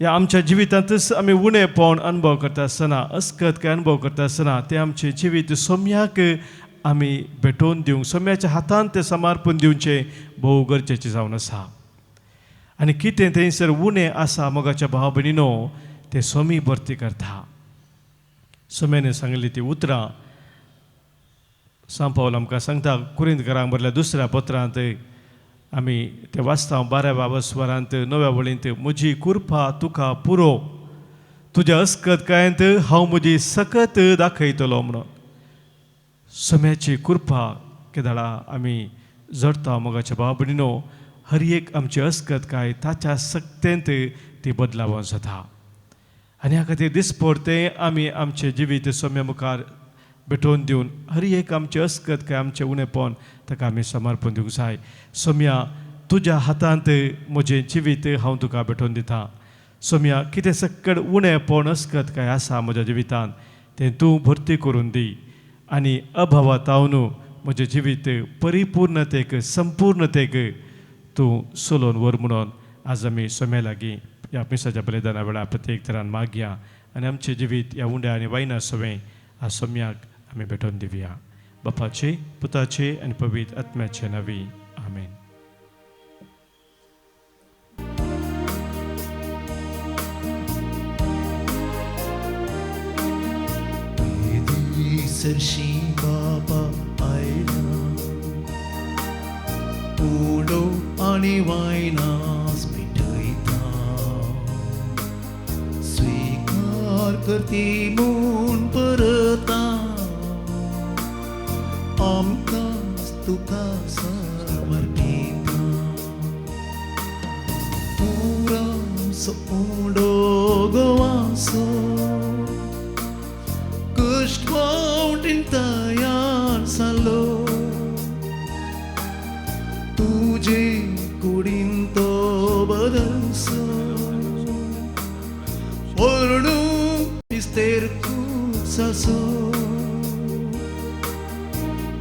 ह्या आमच्या जिवितांतच आमी उणेपण अनुभव करता आसतना, अस्कत अनुभव करता आसतना तें आमचें जिवीत सोम्याक आमी भेटोवन दिवंक, सोम्याच्या हातांत तें समर्पण दिवचें भोव गरजेचें जावन आसा. आनी कितें थंयसर उणें आसा मोगाच्या भाव भयणीनो, तें सोमी भरती करता. सोम्यान सांगली ती उतरां सांत पावल आमकां सांगता. कुरिंतकारांक बरयल्या 2ऱ्या पत्रांत आमी तें वाचता 12व्या स्वरांत 9व्या वळींत, म्हजी कृपा तुका पुरो, तुज्या अस्कतकायेंत हांव म्हजी सकत दाखयतलो म्हणून सोम्याची कृपा केदाळा आमी जडता मोगाच्या बाबडीनो हर एक आमची अस्कतकाय ताच्या सक्तेंत ती बदलावं जाता आनी ह्या खातीर दिसपरते आमी आमचें जिवीत सोम्या मुखार भेटोवन दिवन हर एक आमचे अस्कतकाय आमचें उणेपण ताका आमी समर्पण दिवंक जाय सोम्या तुज्या हातांत म्हजें जिवीत हांव तुका भेटोवन दितां सोम्या कितें सक्कड उणेपण अस्कतकाय आसा म्हज्या जिवितांत तें तूं भरती करून दी आनी अभावातावन म्हजें जिवीत परिपूर्णतेक संपूर्णतेक तूं सोलोवन व्हर म्हणून आज आमी सोम्या लागीं ह्या मिसाच्या बलिदाना वेळार प्रत्येक तरान मागया आनी आमचें जिवीत ह्या उंड्या आनी वायना सोवें ह्या सोम्याक आमी भेटोवन दिवया बापाचे पुताचे आनी पवित्र आत्म्याचे नांवी आमेन. सरशी बाबा आयला उडो आनी वायनास पिटयता स्वीकार करती म्हूण परता आमकां तुका समर्पिता पुरासो उडो गोवासो कश्ट वावटीन तयार जालो तुजे कुडीन तो बदलसो वर्णू इस्तेर कुसासो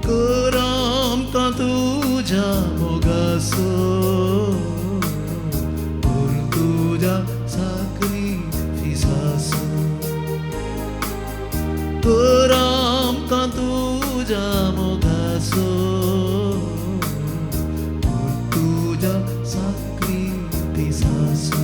कराम का तुझा मोगासो और तुझा साकरी फिसासो कराम का तुझा मोगासो और तुझा साकरी फिसासो.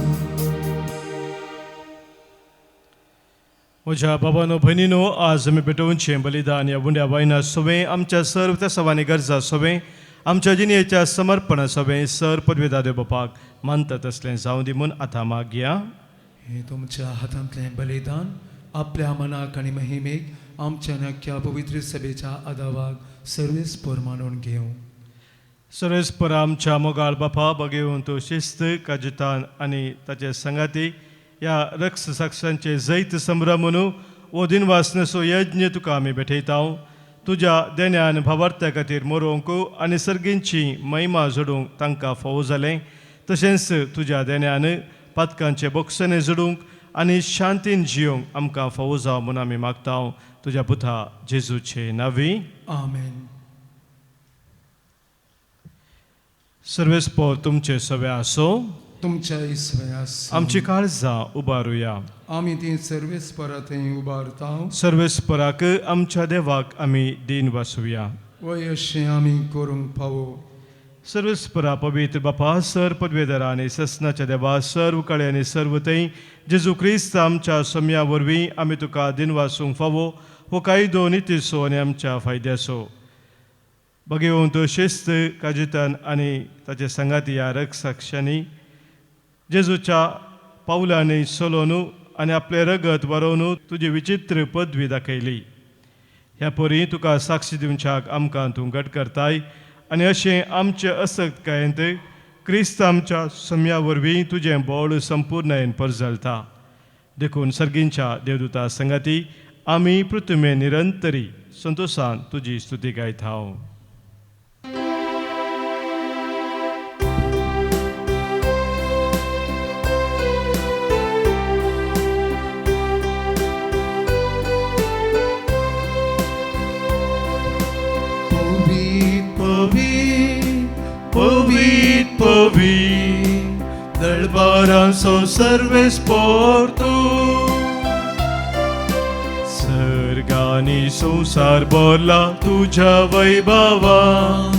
म्हज्या बाबानो भयणीनो आज आमी भेटोवनचें बलिदान ह्या उंड्या वायना सोवें आमच्या सर्व त्या सवानी गरजा सोवें आमच्या जिणेच्या समर्पणा सोवें सर पदवेदादे बापाक मानतात असलें जावं दी म्हूण आतां मागया. हे तुमच्या हातांतलें बलिदान आपल्या मनाक आनी महिमेक आमच्या नक्या पवित्र सभेच्या आदावाक सर्वेस्पर मानून घेवं. सर्वेस्पर आमच्या मोगाळ बापा बगेवन तूं शिस्त काजितान आनी ताचे संगाती ह्या रक्स साक्षांचे जैत संभ्रमून वो दिनवासनसो यज्ञ तुका आमी भेटयता तुज्या देण्यान भावार्थ्या खातीर मरोवंक आनी सर्गींची महिमा जोडूंक तांकां फावो जालें तशेंच तुज्या देण्यान पातकांचे बोक्सने जोडूंक आनी शांतीन जियोंक आमकां फावो जावं म्हूण आमी मागता तुज्या पुता जेजूचे नांवी आमेन. सर्वेस्पर तुमचे सवे आसो तुमच्या इसव्यास आमची काळजां उबारुया. आमी ती सर्वेस्परात उबारता सर्वेस्पराक आमच्या देवाक आमी दिन वासुया. वय अशें आमी करूंक फावो. सर्वेस्परा पवित्र बापा सर पदवेदारा आनी ससनाच्या देवा सर्व कळे आनी सर्व थंय जेजू क्रिस्त आमच्या सोम्या वरवीं आमी तुका दिन वासूंक फावो हो कायदो नितीसो आनी आमच्या फायद्याचो बगेवून तो शिस्त काजितान आनी ताचे संगाती ह्या रक्षसाक्षांनी जेजूच्या पावलांनी चलोवन आनी आपले रगत व्हरोवन तुजी विचित्र पदवी दाखयली. ह्या परी तुका साक्षी दिवच्याक आमकां तूं घट करताय आनी अशें आमचे असक्तकायेंत क्रिस्त आमच्या सोम्या वरवीं तुजें बोळ संपूर्णयेन परजळटा. देखून सर्गींच्या देवदूता संगाती आमी पृथ्वे निरंतरी संतोशान तुजी स्तुती गायता. दरबारांचो सर्वेस्पर तूं सर्गांनी संसार भरला तुज्या वैभवान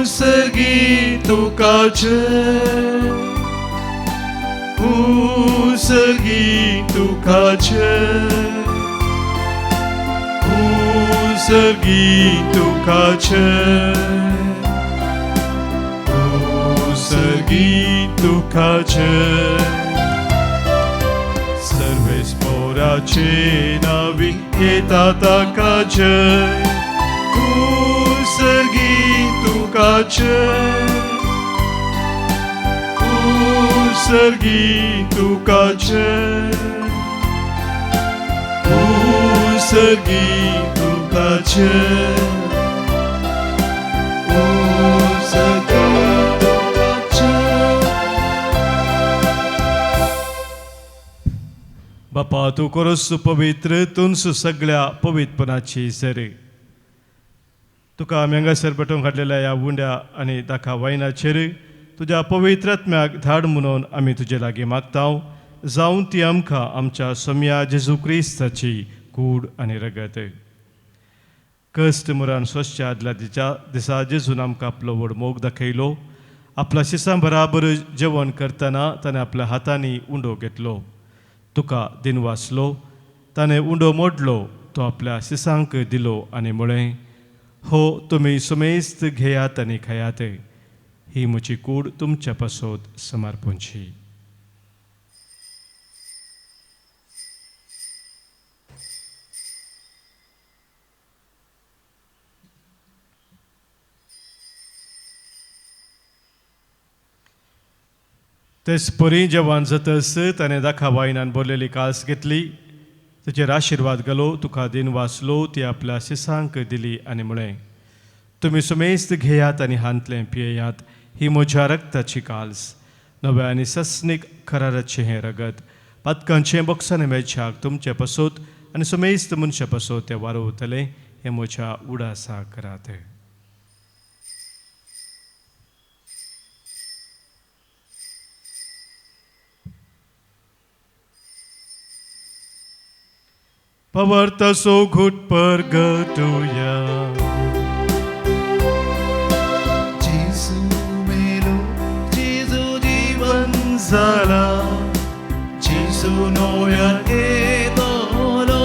सर्गी तुकाचे सर्गी तुकाचे सर्गी तुकाचे सर्गी तुकाचे मोराचे नावी येता ताका जय सर्गी तुका जय सर्गी तुका जय सर्गी तुका जय बापा तू करोस पवित्र तुनस सगळ्या पवित्रपणाची सरे तुका आमी हांगासर पेटोवन काडलेल्या ह्या उंड्या आनी ताका वायनाचेर तुज्या पवित्रात्म्याक धाड म्हणून आमी तुजे लागीं मागतांव जावं ती आमकां आमच्या सम्या जेजू क्रिस्ताची कूड आनी रगत कश्ट मुरान स्वच्छ आदल्या दिसा जेजून आमकां आपलो व्हड मोग दाखयलो आपल्या शिसां बराबर जेवण करतना ताणें आपल्या हातांनी उंडो घेतलो तुका दिनवासलो ताणें उंडो मोडलो तो आपल्या शिसांक दिलो आनी म्हळें हो तुमी सुमेस्त घेयात आनी खायात ही म्हजी कूड तुमच्या पासत समर्पणची तेच परी जेवण जातस ताणें दाखा वायनान भरलेली कास घेतली तुजेर आशिर्वाद घालो तुका दिन वाचलो ती आपल्या शिसांक दिली आनी म्हळें तुमी सुमेस्त घेयात आनी हांतलें पियेयात ही म्हज्या रक्ताची काल्स नव्या आनी सस्नीक कराराचें हें रगत पातकांचें बोक्सांनी मेळच्याक तुमचे पासत आनी सुमेस्त मनशा पासत तें वारोवतलें हें म्हज्या उडासा करात Pavartaso gut pergatuya Jesu melo Jesu jivan zala Jesu noya edolo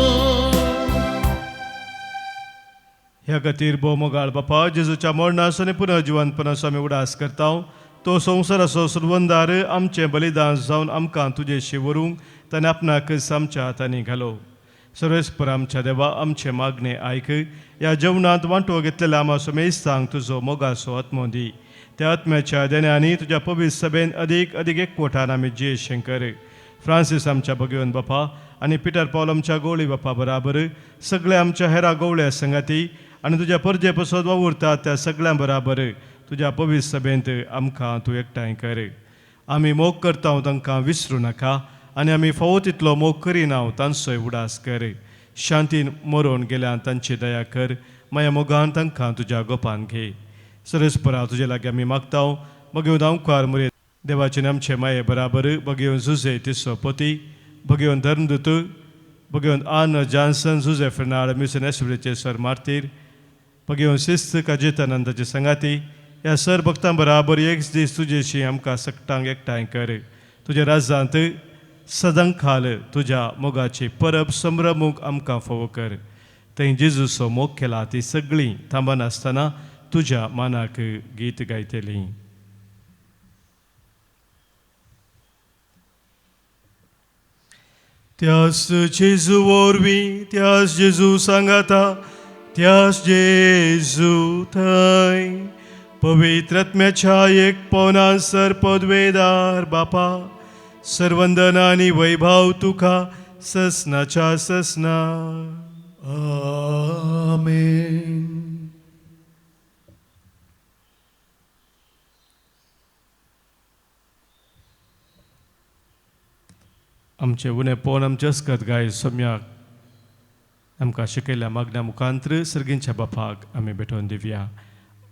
ह्या खातीर भोव मोगाळ बापा जेजूच्या मरणासो आनी पुनर्जिवंतपणाचो आमी उडास करता तो संवसाराचो सुरवंदार आमचें बलिदान जावन आमकां तुजेशी व्हरूंक ताणें आपणाक आमच्या हातांनी घालो सर्वेस्पर आमच्या देवा आमचे मागणे आयक ह्या जेवणांत वांटो घेतलेल्या आमा सुमेस्तांक तुजो मोगाचो आत्मो दी त्या आत्म्याच्या देण्यानी तुज्या पवित्र सभेन अदीक एकवटान आमी जियेशें कर फ्रांसीस आमच्या भगवंत बापा आनी पिटर पॉल आमच्या गवळी बापा बराबर सगळे आमच्या हेरा गवळ्या संगाती आनी तुज्या परजे पासत वावुरतात त्या सगळ्यां बराबर तुज्या पवित्र सभेंत आमकां तूं एकठांय कर आमी मोग करता तांकां विसरूं नाका आनी आमी फावो तितलो मोग करिना तांचोय उडास कर शांतीन मरोवन गेल्यान तांची दया कर माया मोगान तांकां तुज्या गोपान घे सरस्परा तुजे लागीं आमी मागता भगवंत आमकां मुरे देवाचे आमचे माये बराबर भगवंत जुजे तिसो पोती भगवंत धर्मदूत भगवंत आन जॉन्सन जुजे फेर्नांड मिशन एसबीचे सर मार्तीर भगवंत शिस्त काजितानंदाचे संगाती ह्या सर भक्तां बराबर एक दीस तुजेशी आमकां सकटांक एकठांय कर तुज्या राज्यांत सदां खाल तुज्या मोगाची परब संभ्रमूक आमकां फावो कर थंय जेजूचो मोग केला ती सगळीं थांबनासतना तुज्या मानाक गीत गायतलीं त्यास जेजू वरवीं त्यास जेजू सांगाता त्यास जेजू थंय पवित्रात्म्याच्या एक पवनासर पदवेदार बापा सर्वंदना आनी वैभव तुका ससनाच्या ससना आमेन आमचे उणे पोवन आमचे अस्कत गाय सम्याक आमकां शिकयल्या मागण्या मुखांत्र सर्गींच्या बापाक आमी भेटोवन दिवया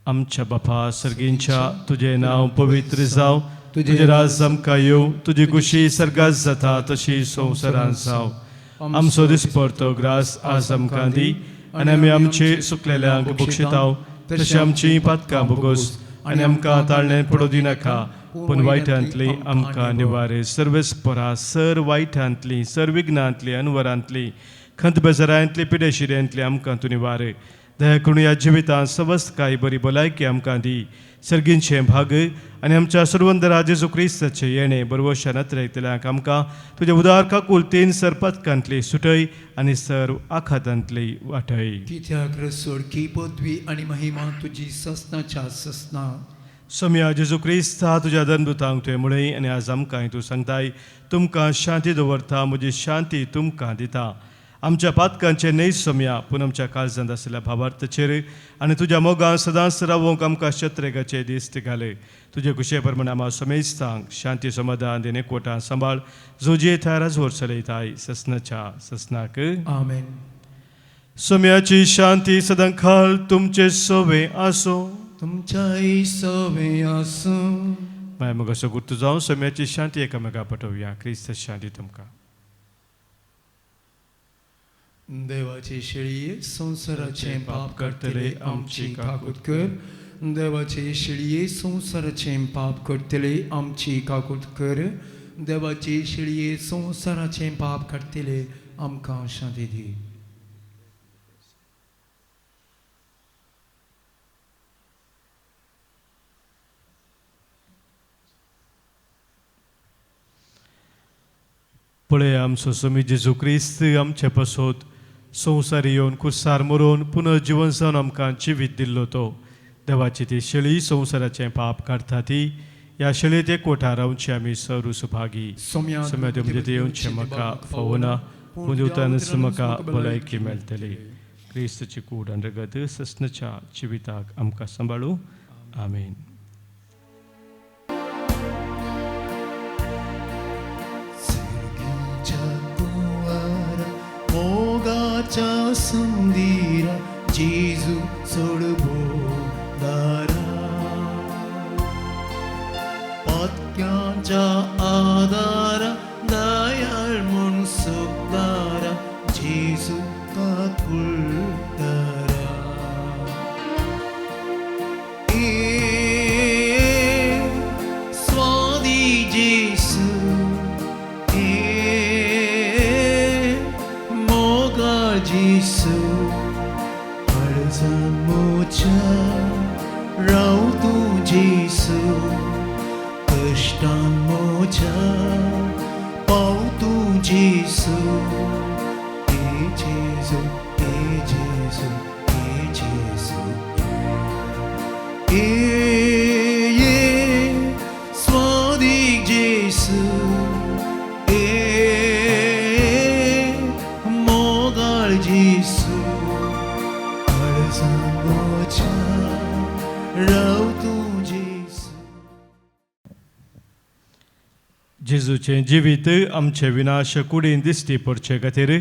आमच्या बापा सर्गींच्या तुजें नांव पवित्र जावं तुजें राज आमकां येवं तुजी खुशी सर्गात जाता तशी संवसारांत जावं आमचो दिसपरतो ग्रास आज आमकां दी आनी आमी आमचे सुकलेल्यांक बक्षितांव तशी आमची पातकां भोगोस आनी आमकां ताळणें पडूं दिनाका पूण वायटांतली आमकां निवार सर्वेस्परा सर वायटांतली सर विघ्नांतली अनवरांतली खंत बेजारांतली पिडेशिऱ्यांतली आमकां तूं निवार दया करून ह्या जिवितांत समस्त कांय बरी भलायकी आमकां दी. सर्गींचे भाग आनी आमच्या सर्वंदरा जेजू क्रिस्ताचे येणे बरोवशा नत्रेतल्यांक आमकां तुज्या उदार काकूल 3 सरपतकांतली सुटय आनी सर्व आखातांतली वाटय. कित्याक सोडकी पदवी आनी महिमा तुजी ससनाच्या ससना. सोम्या जेजू क्रिस्ता तुज्या धर्मदुतांक तुवें म्हणय आनी आज आमकांय तूं सांगताय तुमकां शांती दवरता, म्हजी शांती तुमकां दिता. आमच्या पातकांचे न्हय सोम्या, पूण आमच्या काळजांत आसलेल्या भावार्थाचेर आनी तुज्या मोगान सदांच रावोंक आमकां शत्रेगाचे दिश्ट घालय. तुजे कुशे प्रमाणे आमी समेस्तांक शांती समाधान देणे कोटां सांबाळ जोजये थंय राजवर चलयताय ससनाच्या ससनाक. आमेन. सोम्याची शांती सदां खाल तुमचे सोबे आसो. तुमच्याय सवे आसूं. माय मग असो गुर्तू जावन सोम्याची शांती एकामेका पटोवया. क्रिस्त शांती तुमकां. देवाचे शेळये संसाराचे पाप करतले आमची काकूट कर. देवाचे शेळये संसाराचे पाप करतले आमची काकूट कर. देवाचे शेळये संसाराचे पाप करतले आमकां शांती दी. पळय आमचो स्वामी जेजू क्रिस्त आमचे पासत संवसार येवन कुसार मरून पुनर्जीवन जावन आमकां जिवीत दिल्लो तो. देवाची ती शेळी संवसाराचें पाप काडटा ती. ह्या शेळयेत एकवटा रावची आमी सर्व सुभागी. सोम्या देव येवचें म्हाका फावना, पूण दिवतानच म्हाका भलायकी मेळटली. क्रिस्तची कूड आनी रगत ससनाच्या जिविताक आमकां सांबाळूं. आमेन. मोगाच्या सुंदीरा जेजू सोडबो दारा. पातक्यांच्या आदारा दयाळ म्हूण सुखदारा जेजू काकूळ दारा. स्वादी जेजू Jesu, Arza mocha, rau tu Jesu, Kashtan mocha, pau tu Jesu, Jesu, Jesu, Jesu, Swadik Jesu. जेजूचें जिवीत आमचे विनाश कुडीन दिसती पडचे खातीर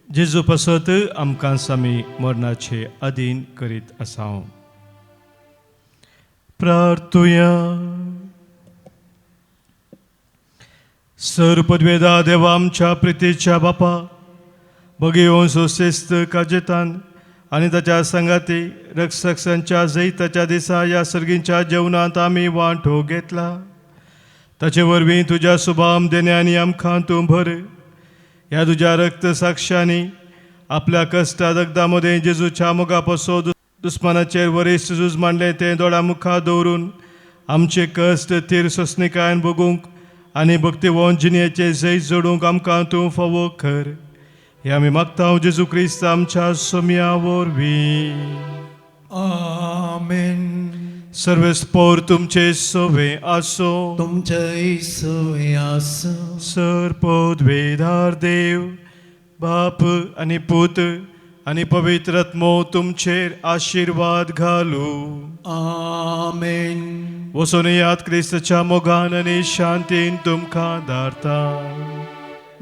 जेजू पासत आमकां आमी मरणाचे अधीन करीत आसा. प्रार्थुया. सर पदवेदा देवा आमच्या प्रितीच्या बापा भगिवंश शिस्त काजेतान आनी ताच्या संगाती रक्षकांच्या जैताच्या दिसा ह्या सर्गींच्या जेवणांत आमी वांटो घेतला. ताचे वरवीं तुज्या सुभाम देण्यानी आमकां तूं भर. ह्या तुज्या रक्त साक्षांनी आपल्या कश्टा दगदा मदें जेजूच्या मोगा पासो दुस्मानाचेर वरिश्ट झूज मांडलें तें दोळ्या मुखार दवरून आमचे कश्ट थीर सोंसणिकायेन भोगूंक आनी भक्तिवंत जिणेचे जैत जोडूंक आमकां तूं फावो कर. हे आमी मागता जेजू क्रिस्त आमच्या सोम्या वरवीं. आमेन. सर्वेस्पोर तुमचे सोवे आसो. तुमचे सोवे आसो. सर्पोद्वेदार देव बाप आनी पूत आनी पवित्र आत्मो तुमचेर आशिर्वाद घालू. आमेन. वचून याद क्रिस्ताच्या मोगान आनी शांतीन तुमकां धारता.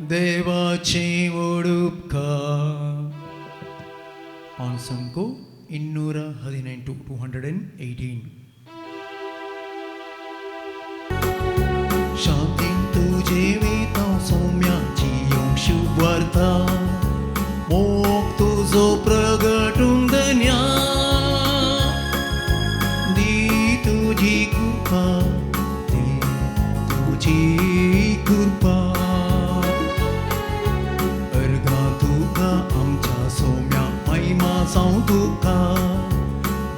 देवाची उपकार. Ansonko 219 to 218. शांतीन तुजे वेता सौम्याची शुभ वार्ता मोग तुजो प्रगटून दन्या दी तुझी कृपा दी तुझी कृपा अर्गा तुका आमच्या सौम्या महिमा जावं तुका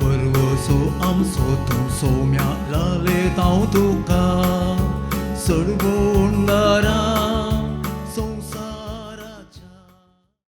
बरवसो आमचो तूं सौम्या लाले तांव तुका सडवून दारा